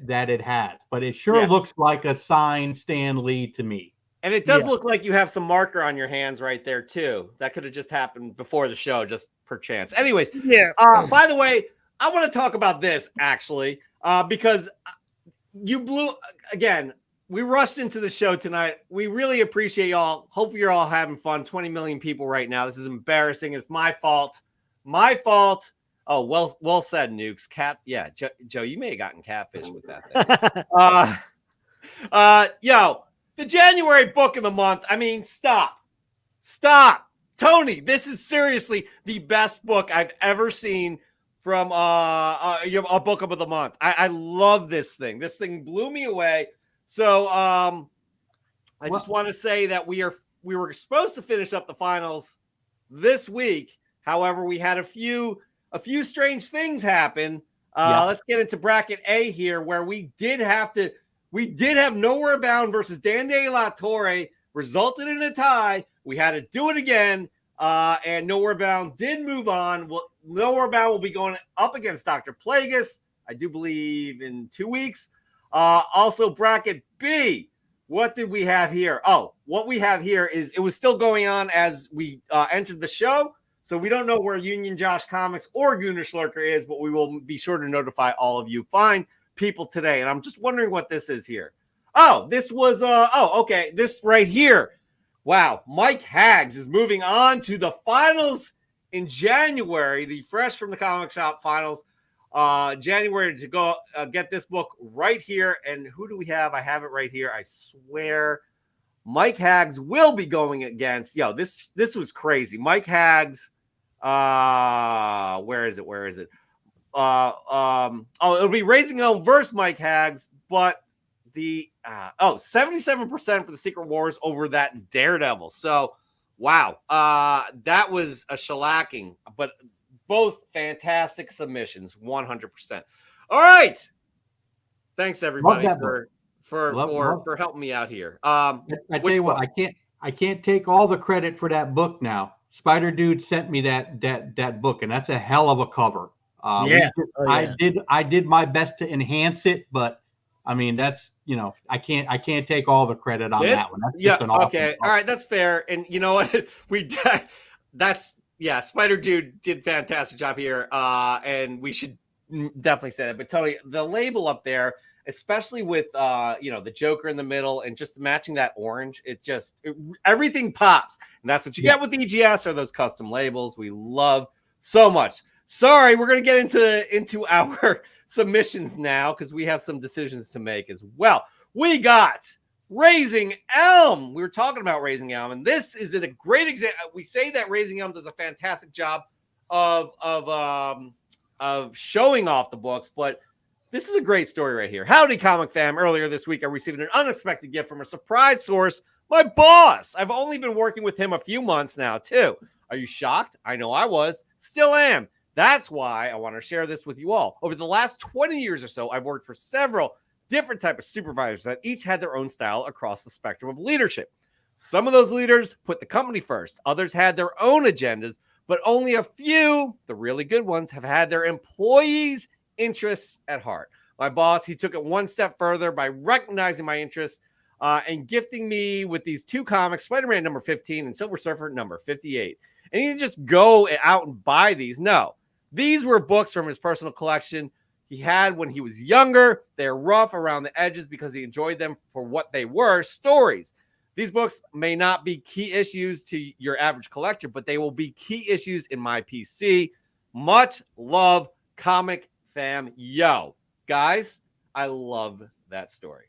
that it has. But it sure Yeah. looks like a signed Stan Lee to me. And it does Yeah. look like you have some marker on your hands right there, too. That could have just happened before the show, just per chance. Anyways, Yeah. by the way, I want to talk about this, actually, because you blew, again, we rushed into the show tonight. We really appreciate y'all. Hope you're all having fun. 20 million people right now. This is embarrassing. It's my fault. My fault. Oh, well said, Nukes. Joe, you may have gotten catfish with that thing. Yo, the January book of the month. I mean, stop. Tony, this is seriously the best book I've ever seen from a book of the month. I love this thing. This thing blew me away. So I just want to say that we were supposed to finish up the finals this week. However, we had a few strange things happen. Let's get into bracket A here, where we did have Nowhere Bound versus Dan De La Torre, resulted in a tie. We had to do it again, and Nowhere Bound did move on. Nowhere Bound will be going up against Dr. Plagueis, I do believe, in 2 weeks. Also, bracket B. What did we have here? Oh, what we have here is it was still going on as we entered the show. So we don't know where Union Josh Comics or Gunnar Schlurker is, but we will be sure to notify all of you fine people today. And I'm just wondering what this is here. Oh, this was okay. This right here. Wow. Mike Haggs is moving on to the finals in January, the Fresh from the Comic Shop finals. January to go get this book right here. And who do we have? I have it right here. I swear Mike Haggs will be going against. This was crazy. Mike Haggs. Where is it? It'll be Raising Home versus Mike Haggs, but the 77% for the Secret Wars over that Daredevil. So wow, that was a shellacking, but both fantastic submissions, 100%. All right, thanks everybody for helping me out here. I tell you what, I can't take all the credit for that book now. Spider Dude sent me that book, and that's a hell of a cover. I did my best to enhance it, but I mean that's I can't take all the credit on that one. That's just an awesome okay, all right, that's fair. And you know what, Spider Dude did a fantastic job here, and we should definitely say that. But Tony, the label up there, especially with the Joker in the middle and just matching that orange, everything pops. And that's what you get with EGS, or those custom labels we love so much. Sorry, we're going to get into our submissions now because we have some decisions to make as well. We got Raising Elm. We were talking about Raising Elm, and this is a great example. We say that Raising Elm does a fantastic job of showing off the books, but this is a great story right here. Howdy, Comic Fam. Earlier this week, I received an unexpected gift from a surprise source, my boss. I've only been working with him a few months now, too. Are you shocked? I know I was. Still am. That's why I want to share this with you all. Over the last 20 years or so, I've worked for several different type of supervisors that each had their own style across the spectrum of leadership. Some of those leaders put the company first. Others had their own agendas, but only a few, the really good ones, have had their employees' interests at heart. My boss, he took it one step further by recognizing my interests and gifting me with these 2 comics, Spider-Man number 15 and Silver Surfer number 58. And he didn't just go out and buy these. No, these were books from his personal collection he had when he was younger. They're rough around the edges because he enjoyed them for what they were, stories. These books may not be key issues to your average collector, but they will be key issues in my PC. Much love, Comic Fam. Yo, guys, I love that story.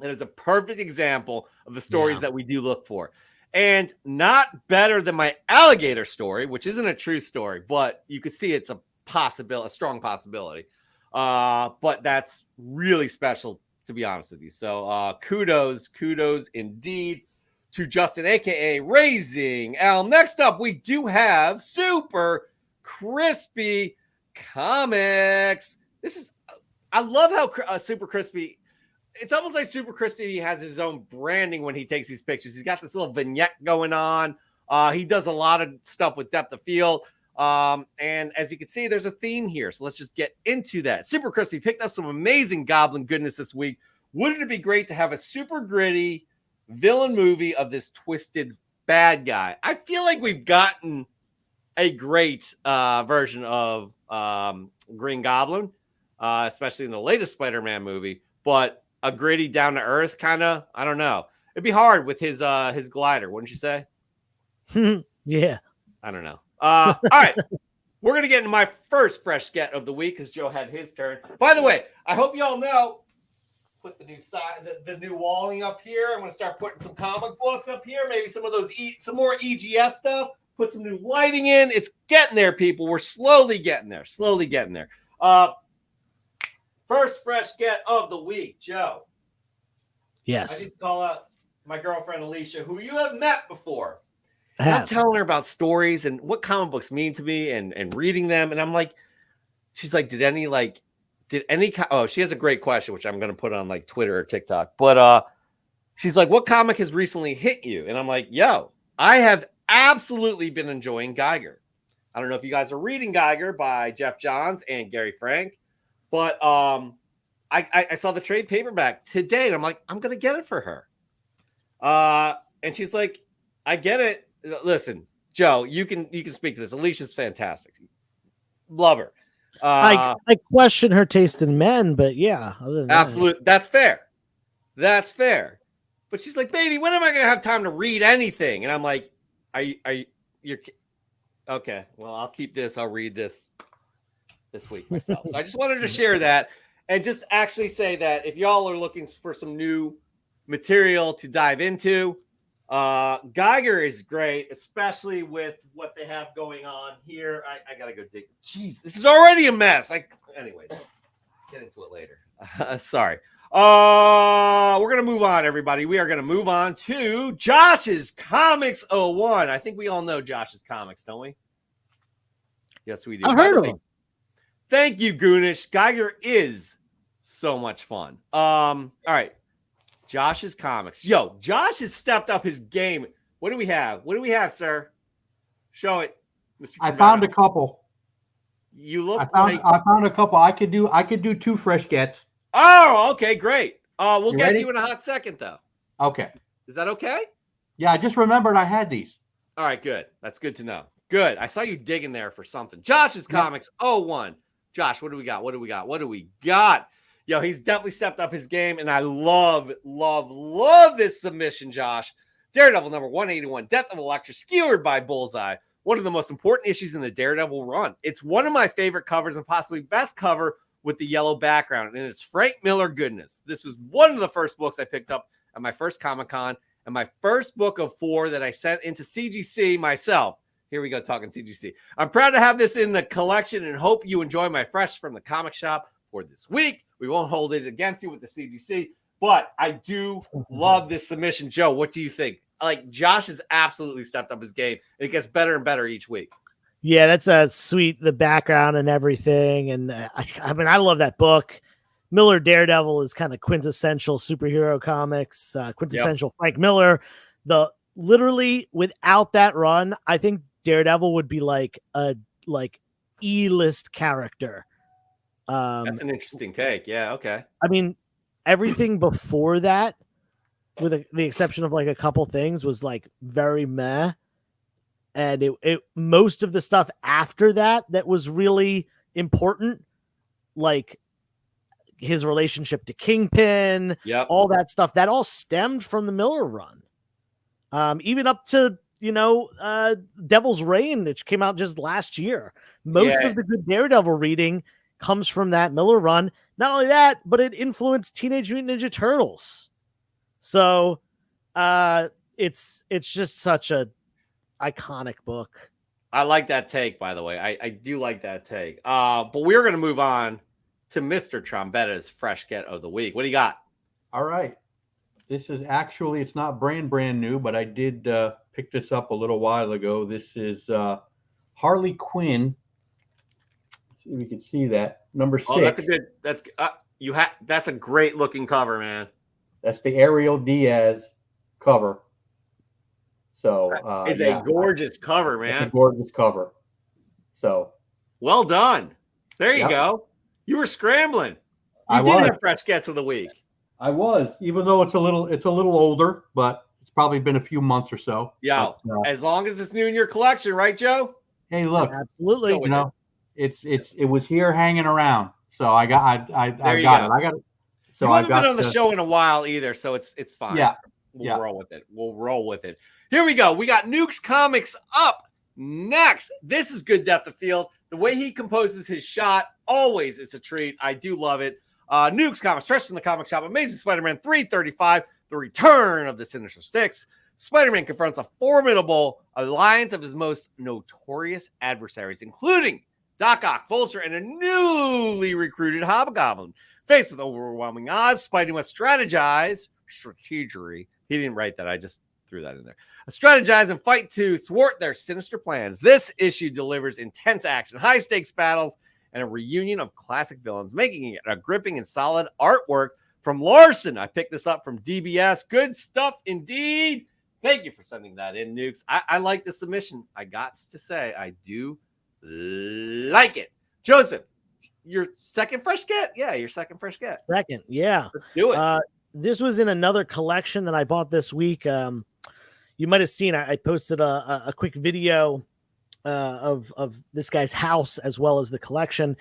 It is a perfect example of the stories that we do look for. And not better than my alligator story, which isn't a true story, but you could see it's a possibility, a strong possibility. But that's really special, to be honest with you. So kudos indeed to Justin, aka Raising Al. Next up, we do have Super Crispy Comics. I love how Super Crispy. It's almost like Super Crispy has his own branding when he takes these pictures. He's got this little vignette going on. He does a lot of stuff with depth of field. And as you can see, there's a theme here. So let's just get into that. Super Crispy picked up some amazing Goblin goodness this week. Wouldn't it be great to have a super gritty villain movie of this twisted bad guy? I feel like we've gotten a great version of Green Goblin, especially in the latest Spider-Man movie, but a gritty down to earth kind of, I don't know. It'd be hard with his glider, wouldn't you say? Yeah. I don't know. All right. We're going to get into my first fresh get of the week because Joe had his turn. By the way, I hope you all know, put the new side, the new walling up here. I'm going to start putting some comic books up here, maybe some of those, some more EGS stuff, put some new lighting in. It's getting there, people. We're slowly getting there. First fresh get of the week, Joe. Yes. I need to call out my girlfriend, Alicia, who you have met before. I'm telling her about stories and what comic books mean to me and reading them. And I'm like, she's like, she has a great question, which I'm going to put on like Twitter or TikTok. But she's like, what comic has recently hit you? And I'm like, yo, I have absolutely been enjoying Geiger. I don't know if you guys are reading Geiger by Jeff Johns and Gary Frank, but I saw the trade paperback today and I'm like, I'm going to get it for her. And she's like, I get it. Listen, Joe, you can speak to this. Alicia's fantastic. Love her. I question her taste in men, but yeah, other than absolutely. That's fair. But she's like, baby, when am I going to have time to read anything? And I'm like, you're okay. Well, I'll keep this. I'll read this week myself. So I just wanted to share that and just actually say that if y'all are looking for some new material to dive into, Geiger is great, especially with what they have going on here. I gotta go dig. Jeez, this is already a mess. Anyways, get into it later. Sorry. We're gonna move on, everybody. We are gonna move on to Josh's Comics 01. I think we all know Josh's Comics, don't we? Yes, we do. I've heard of him. Thank you, Goonish. Geiger is so much fun. All right. Josh's Comics. Yo, Josh has stepped up his game. What do we have? Sir? Show it, Mr. I found a couple. You look. I found a couple. I could do 2 fresh gets. Oh, okay, great. We'll get ready? to you in a hot second, though. Okay. Is that okay? Yeah, I just remembered I had these. All right, good. That's good to know. Good. I saw you digging there for something. Josh's Comics 01. Josh, what do we got? Yo, he's definitely stepped up his game, and I love this submission, Josh. Daredevil number 181, Death of Elektra, skewered by Bullseye. One of the most important issues in the Daredevil run. It's one of my favorite covers and possibly best cover with the yellow background, and it's Frank Miller goodness. This was one of the first books I picked up at my first Comic-Con, and my first book of 4 that I sent into CGC myself. Here we go, talking CGC. I'm proud to have this in the collection and hope you enjoy my fresh from the comic shop for this week. We won't hold it against you with the CGC, but I do love this submission. Joe, what do you think? Like, Josh has absolutely stepped up his game, and it gets better and better each week. Yeah, that's sweet. The background and everything. And I mean, I love that book. Miller Daredevil is kind of quintessential superhero comics, quintessential Frank Miller. Literally without that run, I think Daredevil would be like a E-list character. That's an interesting take. Yeah, okay. I mean, everything before that, with the exception of like a couple things, was like very meh. And it most of the stuff after that was really important, like his relationship to Kingpin, all that stuff, that all stemmed from the Miller run. Even up to, Devil's Reign, which came out just last year. Most of the good Daredevil reading comes from that Miller run. Not only that, but it influenced Teenage Mutant Ninja Turtles. So it's just such a iconic book. I like that take, by the way. I do like that take. But we're going to move on to Mr. Trombetta's Fresh Get of the Week. What do you got? All right. This is actually, it's not brand new, but I did pick this up a little while ago. This is Harley Quinn. Let's see if we can see that. Number 6. Oh, that's a great looking cover, man. That's the Ariel Diaz cover. So it's a gorgeous cover, man. It's a gorgeous cover. So well done. There you go. You were scrambling. You did have Fresh Gets of the Week. I was, even though it's a little older, but it's probably been a few months or so. Yeah, as long as it's new in your collection, right, Joe? Hey, look, absolutely. It was here hanging around, so I got it. So you haven't been on the show in a while either, so it's fine. Yeah, we'll roll with it. We'll roll with it. Here we go. We got Nukes Comics up next. This is good depth of field. The way he composes his shot, always it's a treat. I do love it. Nukes Comics, fresh from the comic shop. Amazing Spider-Man 335, The Return of the Sinister Six. Spider-Man confronts a formidable alliance of his most notorious adversaries, including Doc Ock, Vulture, and a newly recruited Hobgoblin. Faced with overwhelming odds, Spidey must strategize. Strategery. He didn't write that. I just threw that in there. Strategize and fight to thwart their sinister plans. This issue delivers intense action, high-stakes battles, and a reunion of classic villains, making it a gripping and solid artwork from Larson. I picked this up from DBS. Good stuff indeed. Thank you for sending that in, Nukes. I like the submission. I got to say, I do like it. Joseph, your second Fresh Get? Yeah, your second Fresh Get. Second, yeah. Let's do it. This was in another collection that I bought this week. You might have seen, I posted a quick video of this guy's house as well as the collection.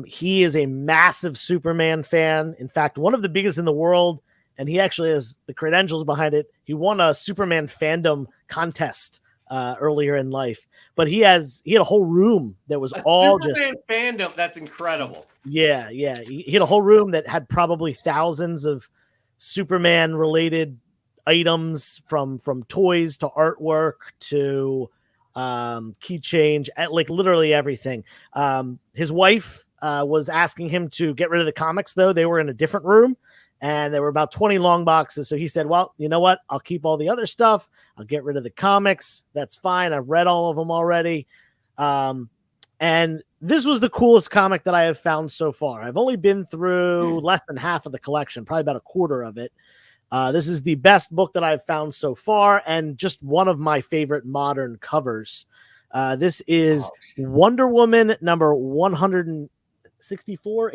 He is a massive Superman fan. In fact, one of the biggest in the world, and he actually has the credentials behind it. He won a Superman fandom contest earlier in life, but he had a whole room that was all Superman fandom. That's incredible. Yeah. He had a whole room that had probably thousands of Superman related items, from toys to artwork to key change, like literally everything. His wife was asking him to get rid of the comics, though. They were in a different room, and there were about 20 long boxes. So he said, well, you know what? I'll keep all the other stuff. I'll get rid of the comics. That's fine. I've read all of them already. And this was the coolest comic that I have found so far. I've only been through less than half of the collection, probably about a quarter of it. This is the best book that I've found so far, and just one of my favorite modern covers. This is Wonder Woman number 164.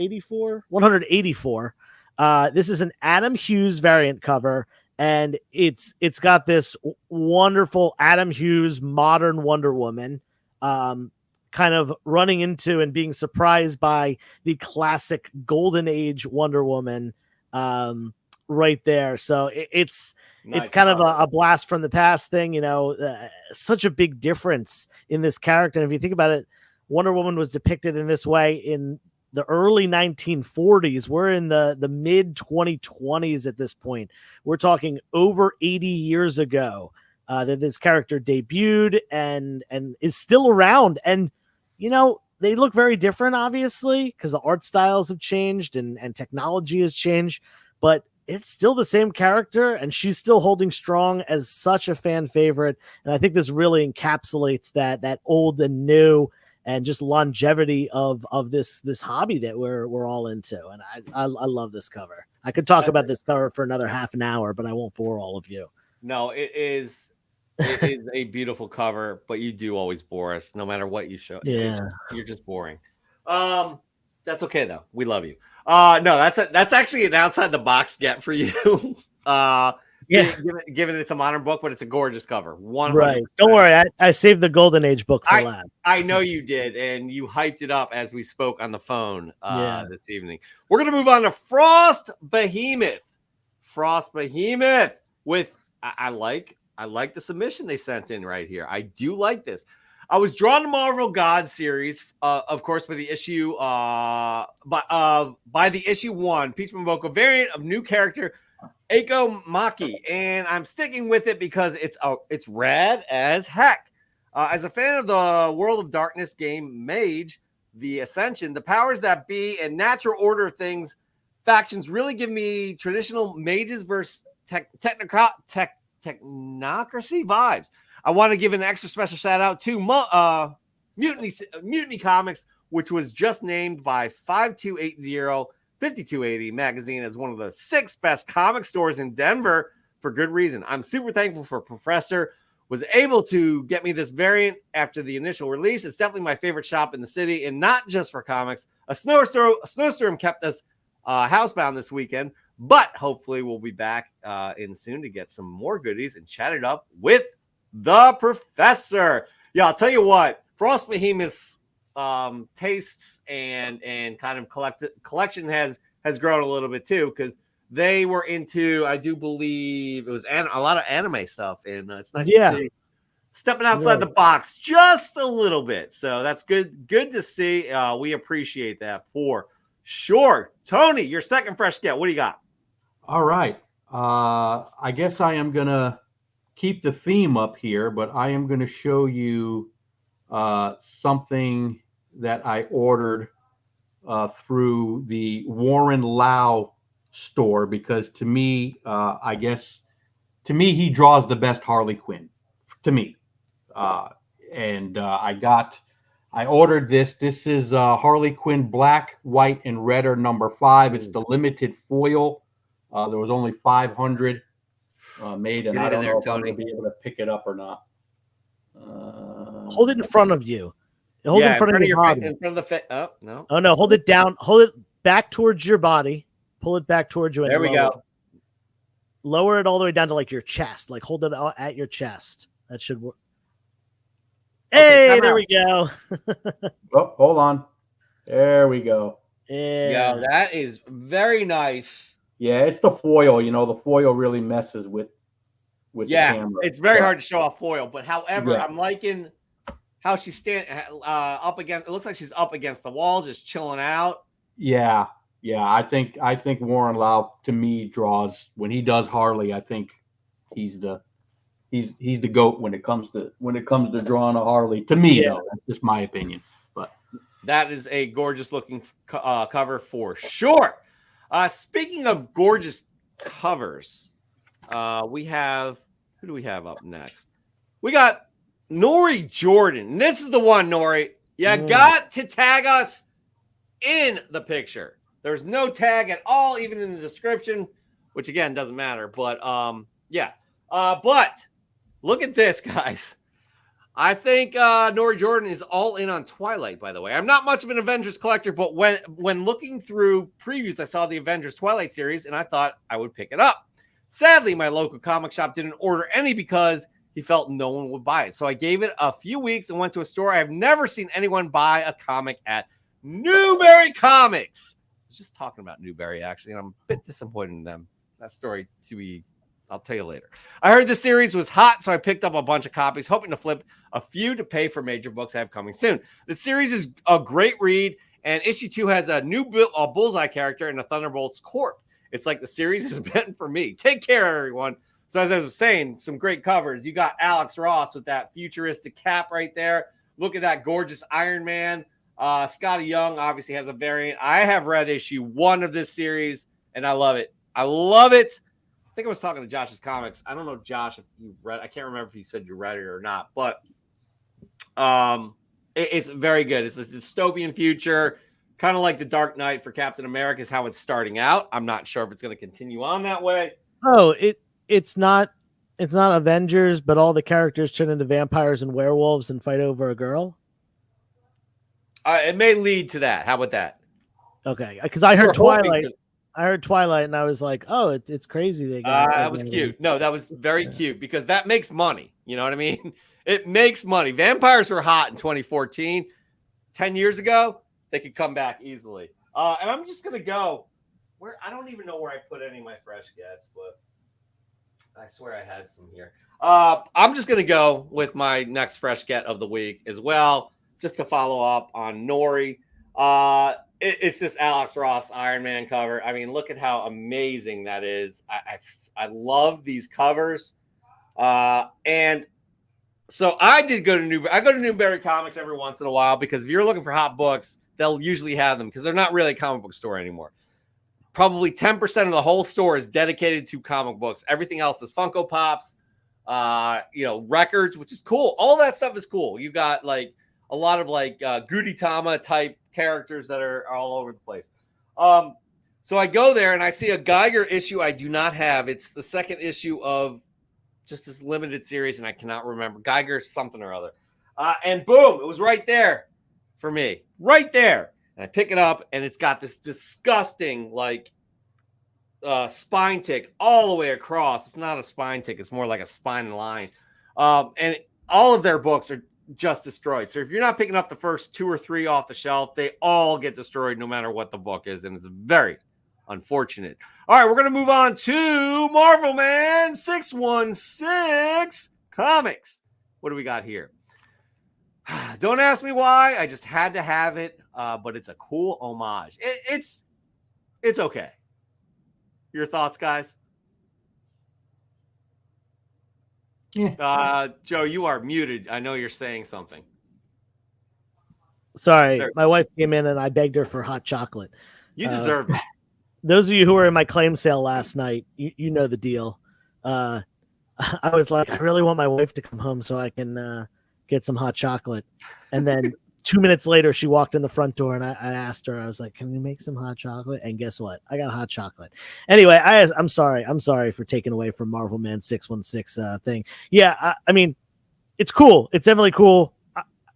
This is an Adam Hughes variant cover, and it's got this wonderful Adam Hughes modern Wonder Woman, kind of running into and being surprised by the classic Golden Age Wonder Woman right there. So it's kind of a blast from the past thing, such a big difference in this character. And if you think about it, Wonder Woman was depicted in this way in the early 1940s. We're in the mid 2020s at this point. We're talking over 80 years ago that this character debuted and is still around. And, they look very different, obviously, because the art styles have changed and technology has changed, but it's still the same character, and she's still holding strong as such a fan favorite. And I think this really encapsulates that old and new, and just longevity of this hobby that we're all into. And I love this cover. I could talk about this cover for another half an hour, but I won't bore all of you. No, it is a beautiful cover, but you do always bore us no matter what you show. Yeah. You're just boring. That's okay though. We love you. No, that's actually an outside the box get for you. Given it's a modern book, but it's a gorgeous cover. 100%. Right. Don't worry. I saved the Golden Age book for last. I know you did, and you hyped it up as we spoke on the phone this evening. We're gonna move on to Frost Behemoth. Frost Behemoth with I like the submission they sent in right here. I do like this. I was drawn to Marvel God series, of course, by the issue by the issue 1, Peach Momoko variant of new character Eiko Maki, and I'm sticking with it because it's rad as heck. As a fan of the World of Darkness game Mage, the Ascension, the powers that be, and natural order of things factions really give me traditional mages versus technocracy vibes. I want to give an extra special shout out to Mutiny Comics, which was just named by 5280 magazine as one of the 6 best comic stores in Denver for good reason. I'm super thankful for Professor was able to get me this variant after the initial release. It's definitely my favorite shop in the city, and not just for comics. A snowstorm kept us housebound this weekend, but hopefully we'll be back in soon to get some more goodies and chat it up with the Professor. Yeah, I'll tell you what, Frost Behemoth's tastes and kind of collection has grown a little bit too, because they were into, I do believe it was a lot of anime stuff, and it's nice to see stepping outside the box just a little bit. So that's good to see. We appreciate that for sure. Tony, your second fresh get. What do you got? All right. I guess I am gonna keep the theme up here, but I am going to show you something that I ordered through the Warren Lau store, because to me, he draws the best Harley Quinn to me. And I ordered this. This is Harley Quinn Black, White, and Red are number 5. It's the limited foil. There was only 500 made, and I don't know if I'm going to be able to pick it up or not. Hold it in front of you. Hold it in front of your body. In front of the oh no. Oh no, hold it down. Hold it back towards your body. Pull it back towards you. There we go. Lower it all the way down to like your chest. Like hold it at your chest. That should work. Hey, there we go. Oh, hold on. There we go. Yeah, that is very nice. Yeah, it's the foil. You know, the foil really messes with the camera. It's very hard to show off foil. But however, I'm liking how she's up against. It looks like she's up against the wall, just chilling out. Yeah. I think Warren Lau, to me, draws, when he does Harley, I think he's the GOAT when it comes to drawing a Harley. To me, though, that's just my opinion. But that is a gorgeous looking cover for sure. Speaking of gorgeous covers, who do we have up next? We got Nori Jordan. This is the one, Nori. You got to tag us in the picture. There's no tag at all, even in the description, which again doesn't matter. But but look at this, guys. I think Nori Jordan is all in on Twilight, by the way. I'm not much of an Avengers collector, but when looking through previews, I saw the Avengers Twilight series, and I thought I would pick it up. Sadly, my local comic shop didn't order any because he felt no one would buy it. So I gave it a few weeks and went to a store. I have never seen anyone buy a comic at Newberry Comics. I was just talking about Newberry, actually, and I'm a bit disappointed in them. That story I'll tell you later. I heard the series was hot, so I picked up a bunch of copies, hoping to flip a few to pay for major books I have coming soon. The series is a great read, and issue 2 has a new Bullseye character and a Thunderbolt's Corp. It's like the series is meant for me. Take care, everyone. So as I was saying, some great covers. You got Alex Ross with that futuristic cap right there. Look at that gorgeous Iron Man. Scotty Young obviously has a variant. I have read issue 1 of this series, and I love it. I think I was talking to Josh's Comics. I don't know, Josh, if you read. I can't remember if you said you read it or not. But It's very good. It's a dystopian future, kind of like the Dark Knight for Captain America is how it's starting out. I'm not sure if it's going to continue on that way. Oh, it's not Avengers, but all the characters turn into vampires and werewolves and fight over a girl. It may lead to that. How about that? Okay, because I heard We're hoping Twilight. for- I heard Twilight, and I was like, "Oh, it's crazy." They got that was cute. No, that was very cute because that makes money. You know what I mean? It makes money. Vampires were hot in 2014. 10 years ago, they could come back easily. And I'm just gonna go where I don't even know where I put any of my fresh gets, but I swear I had some here. I'm just gonna go with my next fresh get of the week as well, just to follow up on Nori. It's this Alex Ross Iron Man cover. I mean, look at how amazing that is. I love these covers. And so I go to Newberry Comics every once in a while because if you're looking for hot books, they'll usually have them because they're not really a comic book store anymore. Probably 10% of the whole store is dedicated to comic books. Everything else is Funko Pops, records, which is cool. All that stuff is cool. You got like a lot of like Gudetama type characters that are all over the place. So I go there and I see a Geiger issue I do not have. It's the second issue of just this limited series, and I cannot remember. Geiger something or other. And boom, it was right there for me. Right there. And I pick it up, and it's got this disgusting, like, spine tick all the way across. It's not a spine tick. It's more like a spine line. And all of their books are just destroyed. So if you're not picking up the first 2 or 3 off the shelf, they all get destroyed no matter what the book is. And it's very unfortunate. All right, we're going to move on to Marvel Man 616 Comics. What do we got here? Don't ask me why. I just had to have it, but it's a cool homage. It's okay. Your thoughts, guys? Yeah. Joe, you are muted. I know you're saying something. Sorry, There. my wife came in and I begged her for hot chocolate. You deserve it. Those of you who were in my claim sale last night, you know the deal. I was like, I really want my wife to come home so I can get some hot chocolate. And then 2 minutes later, she walked in the front door and I asked her, I was like, can you make some hot chocolate? And guess what? I got hot chocolate. Anyway, I'm sorry. I'm sorry for taking away from Marvel Man 616 thing. Yeah, I mean, it's cool. It's definitely cool.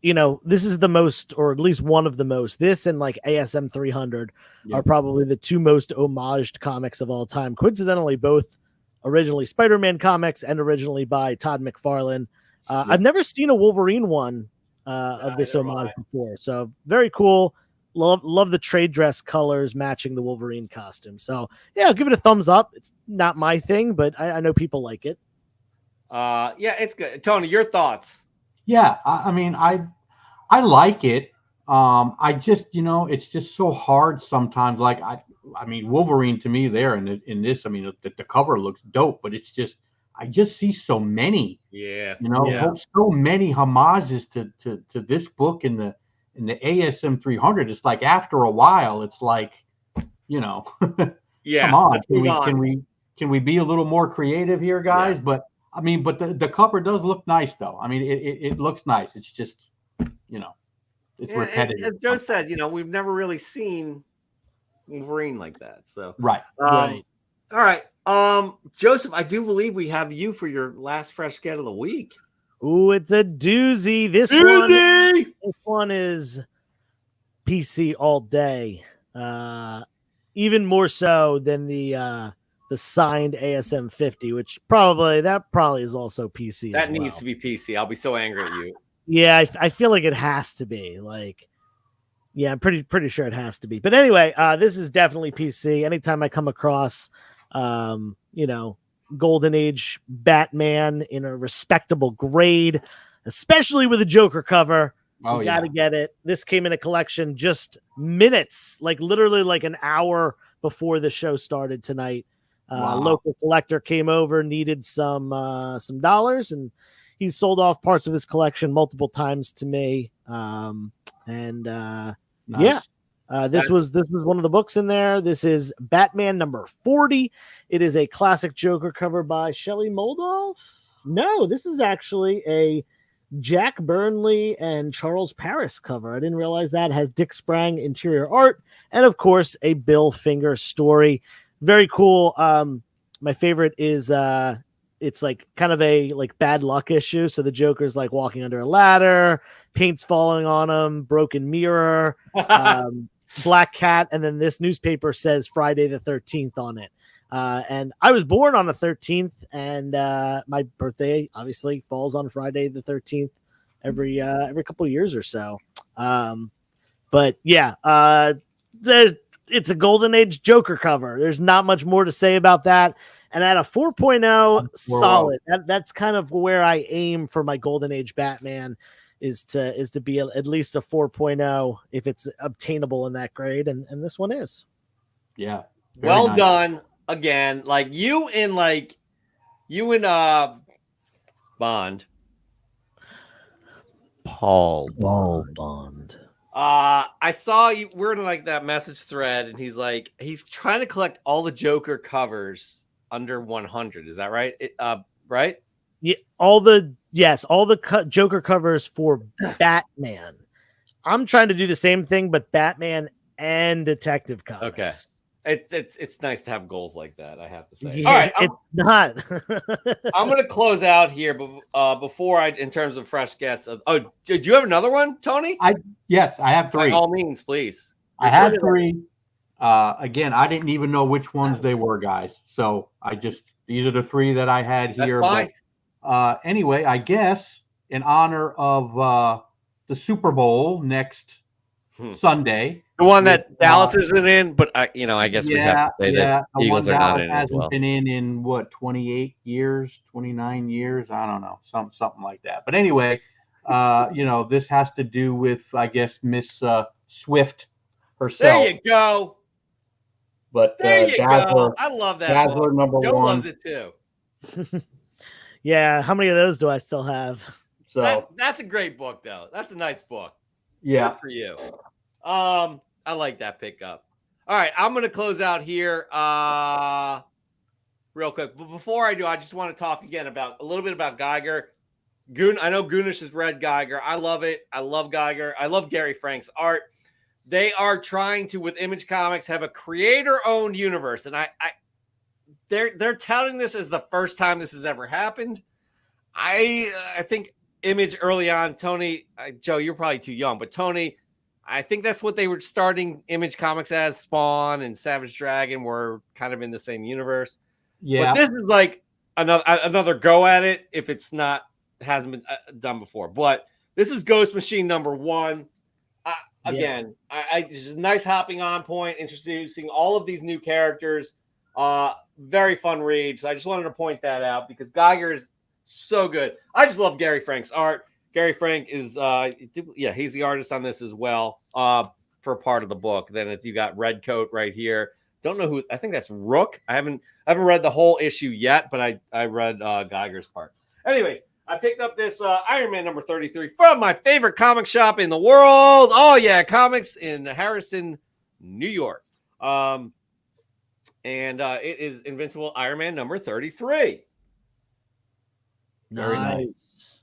This is the most, or at least one of the most, this and like ASM 300 are probably the two most homaged comics of all time. Coincidentally, both originally Spider-Man comics and originally by Todd McFarlane. I've never seen a Wolverine one of this homage before. So very cool. Love the trade dress colors matching the Wolverine costume. So yeah, I'll give it a thumbs up. It's not my thing, but I know people like it. Yeah, it's good. Tony, your thoughts? Yeah, I mean, I like it. I just, it's just so hard sometimes. Like I mean, Wolverine to me there in this, I mean, the cover looks dope, but it's just, I just see so many, so many homages to this book in the ASM 300. It's like after a while, it's like, Yeah, come on, can we be a little more creative here, guys? Yeah. But I mean, but the cover does look nice, though. I mean, it looks nice. It's just, it's repetitive. As Joe said, we've never really seen Wolverine like that. So right. Right. All right. Joseph, I do believe we have you for your last fresh get of the week. Ooh, it's a doozy. This one is PC all day. Even more so than the signed ASM 50, which probably is also PC. That needs to be PC. I'll be so angry at you. Yeah, I feel like it has to be. Like, yeah, I'm pretty sure it has to be. But anyway, this is definitely PC. Anytime I come across, Golden Age Batman in a respectable grade, especially with a Joker cover, you got to get it. This came in a collection just minutes, like literally like an hour before the show started tonight. Local collector came over, needed some dollars, and he's sold off parts of his collection multiple times to me. Nice. This was one of the books in there. This is Batman number 40. It is a classic Joker cover by Shelley Moldoff. No, this is actually a Jack Burnley and Charles Paris cover. I didn't realize that. It has Dick Sprang interior art, and of course a Bill Finger story. Very cool. My favorite is it's like kind of a like bad luck issue. So the Joker's like walking under a ladder, paint's falling on him, broken mirror, black cat, and then this newspaper says Friday the 13th on it. And I was born on the 13th, and my birthday obviously falls on Friday the 13th every couple of years or so. But yeah, it's a Golden Age Joker cover. There's not much more to say about that. And at a 4.0 solid, that's kind of where I aim for my Golden Age Batman is to be at least a 4.0 if it's obtainable in that grade. And this one is. Yeah. Well nice. done. Again, like you and Bond. Paul Bond. I saw you. We're in like that message thread, and he's like, he's trying to collect all the Joker covers under 100. Is that right? Right? Yeah, all the Joker covers for Batman. I'm trying to do the same thing, but Batman and Detective Comics. Okay. It's nice to have goals like that, I have to say. Yeah, all right, it's not. I'm going to close out here, but before in terms of fresh gets. Did you have another one, Tony? Yes, I have 3. By all means, please. I had 3. Again, I didn't even know which ones they were, guys. So these are the 3 that I had here. That's fine. But anyway, I guess in honor of the Super Bowl next Sunday. The one that Dallas isn't in, but I guess we have to say that the Eagles one are not Dallas in as hasn't well. been in what 28 years, 29 years, I don't know, something like that. But anyway, this has to do with I guess Miss Swift herself. There you go. But there you Dazzler, go. I love that. Dazzler book. Joe #1 loves it too. Yeah, how many of those do I still have? So that's a great book, though. That's a nice book. Yeah, good for you. I like that pickup. All right, I'm going to close out here real quick. But before I do, I just want to talk again a little bit about Geiger. I know Goonish has read Geiger. I love it. I love Geiger. I love Gary Frank's art. They are trying to, with Image Comics, have a creator-owned universe, and they're touting this as the first time this has ever happened. I think Image early on, Tony, Joe, you're probably too young, but Tony, I think that's what they were starting Image Comics as. Spawn and Savage Dragon were kind of in the same universe. Yeah, but this is like another go at it if it's hasn't been done before. But this is Ghost Machine #1. Again, just a nice hopping on point, introducing all of these new characters. Very fun read. So I just wanted to point that out because Geiger is so good. I just love Gary Frank's art. Gary Frank is, he's the artist on this as well for part of the book. Then you got Redcoat right here. Don't know who. I think that's Rook. I haven't read the whole issue yet, but I read Geiger's part. Anyways, I picked up this Iron Man #33 from my favorite comic shop in the world. Oh yeah, Comics in Harrison, New York. And it is Invincible Iron Man #33. Very nice.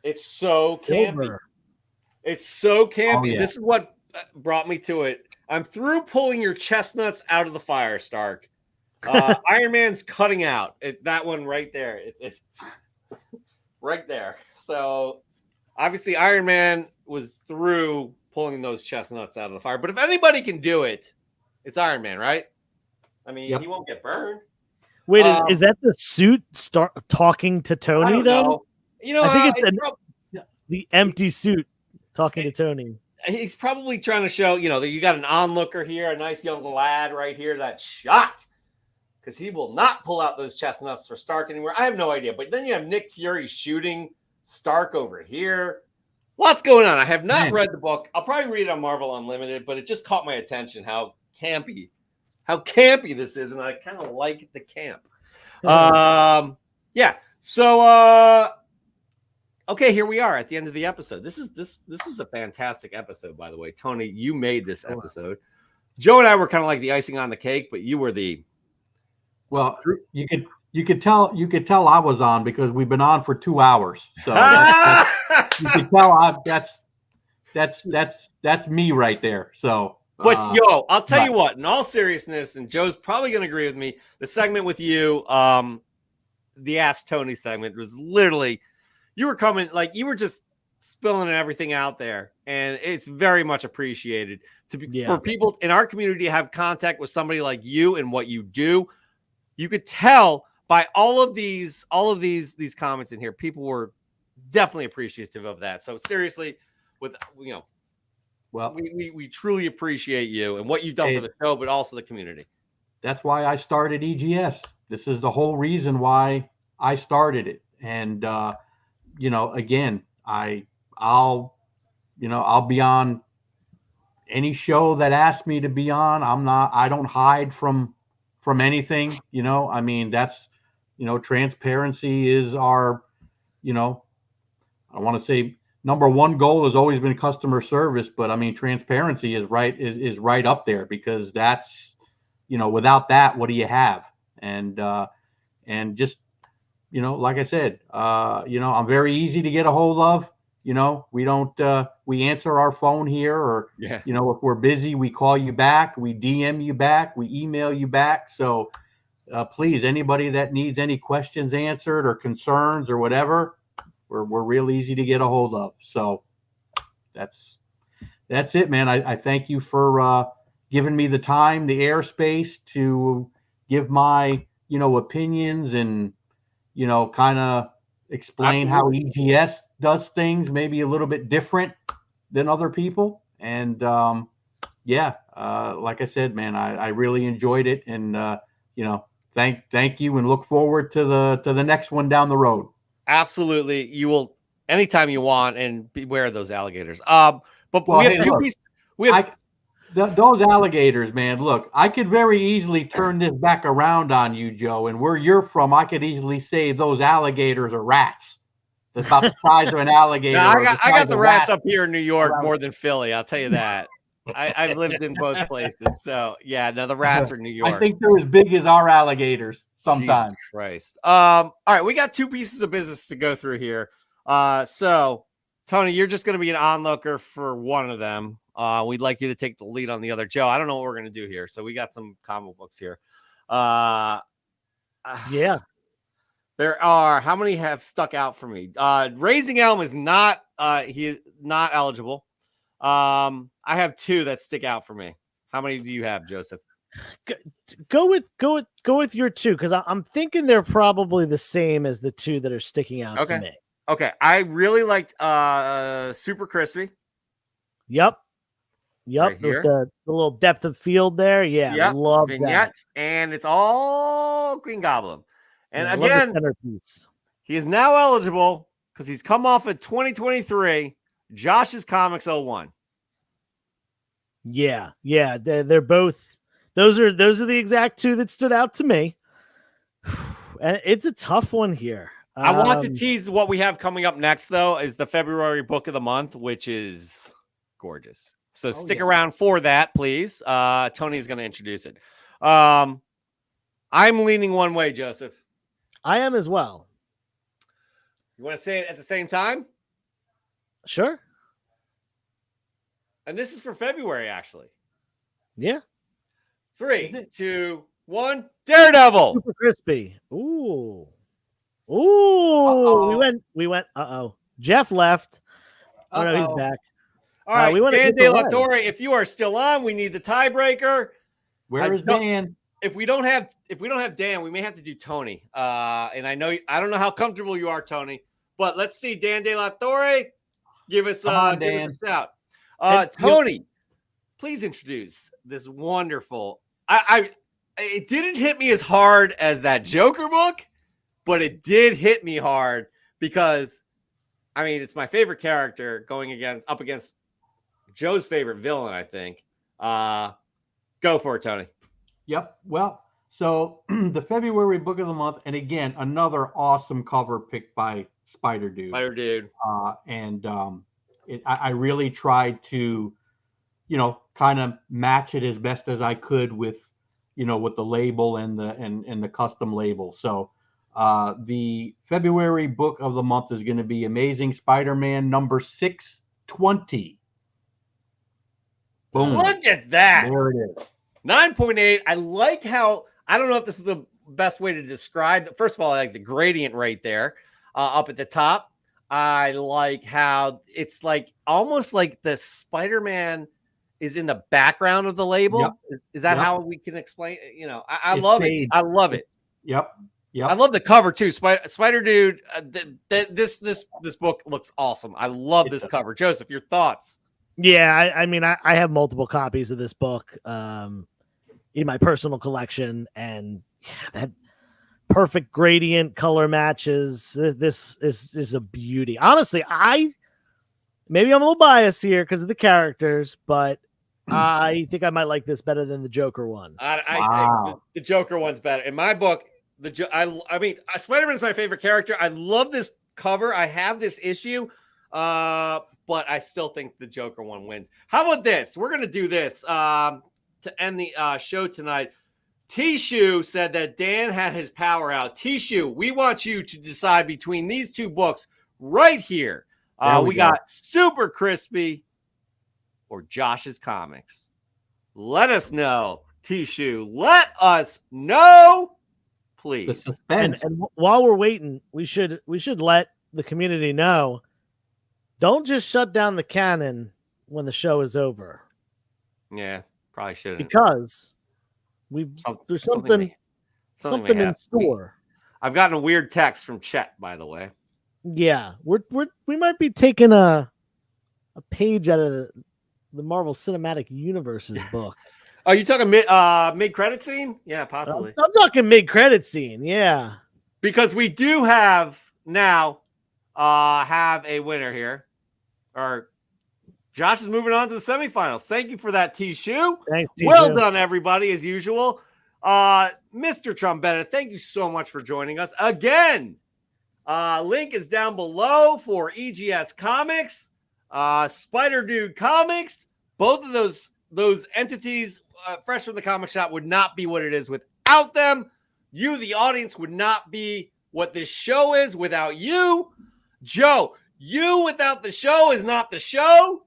It's so Silver. campy. It's so campy. Oh, yeah. This is what brought me to it. I'm through pulling your chestnuts out of the fire, Stark. Iron Man's cutting out. That one right there. It's right there. So obviously Iron Man was through pulling those chestnuts out of the fire. But if anybody can do it, it's Iron Man, right? I mean, he won't get burned. Wait, is that the suit talking to Tony, though? Know. I think it's the empty suit talking to Tony. He's probably trying to show, that you got an onlooker here, a nice young lad right here that's shocked because he will not pull out those chestnuts for Stark anywhere. I have no idea. But then you have Nick Fury shooting Stark over here. Lots going on. I have not read the book. I'll probably read it on Marvel Unlimited, but it just caught my attention how campy this is, and I kind of like the camp. So okay, here we are at the end of the episode. This is a fantastic episode, by the way. Tony, you made this episode. Joe and I were kind of like the icing on the cake, but you were the well, you could you could tell I was on because we've been on for 2 hours. So you could tell that's me right there. So But yo, I'll tell you right. what, in all seriousness, and Joe's probably going to agree with me, the segment with you, the Ask Tony segment was literally, you were coming, like you were just spilling everything out there. And it's very much appreciated for people in our community to have contact with somebody like you and what you do. You could tell by all of these comments in here, people were definitely appreciative of that. So seriously, with Well, we truly appreciate you and what you've done for the show, but also the community. That's why I started EGS. This is the whole reason why I started it. And again, I'll be on any show that asks me to be on. I don't hide from anything. I mean, that's, transparency is our, I want to say number one goal has always been customer service, but I mean, transparency is right up there, because that's, without that, what do you have? And just, like I said, I'm very easy to get a hold of. We don't, we answer our phone here, or, if we're busy, we call you back, we DM you back, we email you back. So please, anybody that needs any questions answered or concerns or whatever, we're real easy to get a hold of. So that's it, man. I thank you for giving me the time, the airspace to give my, opinions and, kind of explain Absolutely. how EGS does things maybe a little bit different than other people. And like I said, man, I really enjoyed it. And, thank you, and look forward to the next one down the road. Absolutely. You will anytime you want, and beware of those alligators. But we have two pieces. Those alligators, man, look, I could very easily turn this back around on you, Joe, and where you're from, I could easily say those alligators are rats. That's about the size of an alligator. No, I got the rats up here in New York more than Philly. I'll tell you that. I've lived in both places. So yeah, no, the rats are in New York. I think they're as big as our alligators sometimes. Jesus Christ. All right, we got two pieces of business to go through here. So Tony, you're just gonna be an onlooker for one of them. We'd like you to take the lead on the other. Joe, I don't know what we're gonna do here. So we got some comic books here. Yeah. There are, how many have stuck out for me? Raising Elm is not he is not eligible. I have two that stick out for me. How many do you have, Joseph? Go with your two, because I'm thinking they're probably the same as the two that are sticking out to me. Okay. I really liked Super Crispy. Yep. Right With the little depth of field there. Yeah. Yep. Love vignettes, that. And it's all Green Goblin. And yeah, again, centerpiece. He is now eligible because he's come off of 2023 Josh's Comics 01. Yeah. They're both. Those are the exact two that stood out to me. And it's a tough one here. I want to tease what we have coming up next, though, is the February book of the month, which is gorgeous. So stick around for that, please. Tony is going to introduce it. I'm leaning one way, Joseph. I am as well. You want to say it at the same time? Sure. And this is for February, actually. Yeah. 3, 2, 1. Daredevil. Super Crispy. Ooh. Uh-oh. We went. Jeff left. Oh, no, he's back. All right. Dan De La Torre, if you are still on, we need the tiebreaker. Where is Dan? If we don't have Dan, we may have to do Tony. And I don't know how comfortable you are, Tony, but let's see. Dan De La Torre, give us a shout. Tony, please introduce this wonderful. It didn't hit me as hard as that Joker book, but it did hit me hard because, I mean, it's my favorite character going up against Joe's favorite villain, I think. Go for it, Tony. Yep. Well, so the February book of the month, and again, another awesome cover picked by Spider Dude. I really tried to, kind of match it as best as I could with, with the label and the custom label. So The February book of the month is going to be Amazing Spider-Man number 620. Boom. Look at that. There it is. 9.8. I like how, I don't know if this is the best way to describe. First of all, I like the gradient right there up at the top. I like how it's like almost like the Spider-Man is in the background of the label. Yep. Is that Yep. how we can explain it? You know, I It's love staged. it. I love it. Yep. Yep. I love the cover too. Spider Dude. This book looks awesome. I love this cover. Joseph, your thoughts? Yeah, I mean, I have multiple copies of this book in my personal collection, and that perfect gradient color matches. This is a beauty. Honestly, maybe I'm a little biased here because of the characters, but I think I might like this better than the Joker one. The Joker one's better in my book. I mean, Spider-Man's my favorite character. I love this cover. I have this issue, but I still think the Joker one wins. How about this? We're gonna do this to end the show tonight. Tishu said that Dan had his power out. Tishu, we want you to decide between these two books right here. We got Super Crispy or Josh's Comics. Let us know, Tishu. Let us know, please. The suspense. And while we're waiting, we should let the community know. Don't just shut down the canon when the show is over. Yeah, probably shouldn't. Because there's something in store. I've gotten a weird text from Chet, by the way. Yeah, we might be taking a page out of the Marvel Cinematic Universe's book. Are you talking mid-credit scene? Yeah, possibly. I'm talking mid-credit scene. Yeah, because we do have now have a winner here. Or Josh is moving on to the semifinals. Thank you for that, Tishu. Thanks, Tishu. Well done, everybody, as usual. Mr. Trombetta, thank you so much for joining us again. Link is down below for EGS Comics, Spider Dude Comics. Both of those entities, fresh from the comic shop, would not be what it is without them. You, the audience, would not be what this show is without you. Joe, you without the show is not the show.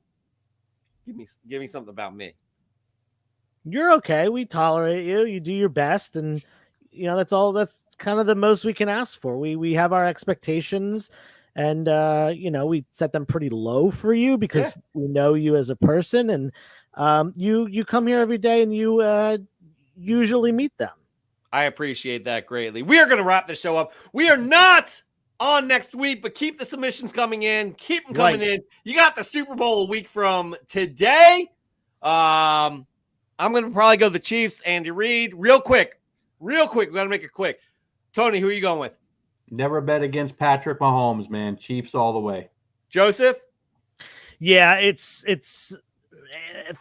Give me something about me. You're okay. We tolerate you. You do your best, and that's all. That's kind of the most we can ask for. We have our expectations, and we set them pretty low for you because we know you as a person, and you come here every day, and you usually meet them. I appreciate that greatly. We are going to wrap the show up. We are not on next week, but keep the submissions coming in. Keep them coming in. You got the Super Bowl a week from today. I'm going to probably go the Chiefs, Andy Reid. Real quick. We got to make it quick. Tony, who are you going with? Never bet against Patrick Mahomes, man. Chiefs all the way. Joseph? Yeah, it's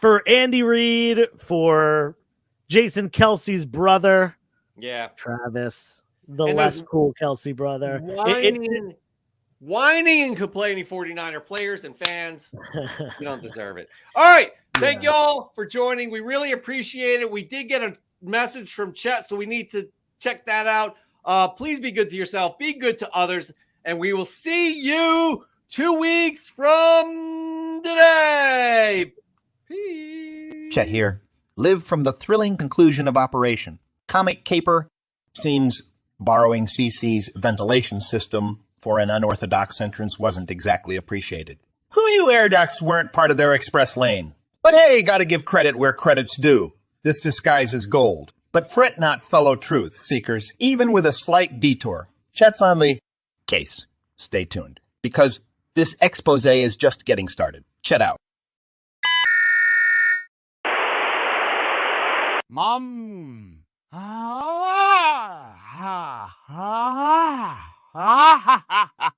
for Andy Reid, for Jason Kelsey's brother. Yeah. Travis, the less cool Kelsey brother. Whining and complaining 49er players and fans. You don't deserve it. All right. Thank you all for joining. We really appreciate it. We did get a message from Chet, so we need to check that out. Please be good to yourself. Be good to others. And we will see you 2 weeks from today. Peace. Chet here. Live from the thrilling conclusion of Operation. Comic Caper seems borrowing CC's ventilation system for an unorthodox entrance wasn't exactly appreciated. Who you air ducts weren't part of their express lane. But hey, gotta give credit where credit's due. This disguises gold. But fret not, fellow truth seekers, even with a slight detour. Chet's on the case. Stay tuned, because this expose is just getting started. Chet out. Mom. Ah, ah, ah, ah, ah, ah, ah.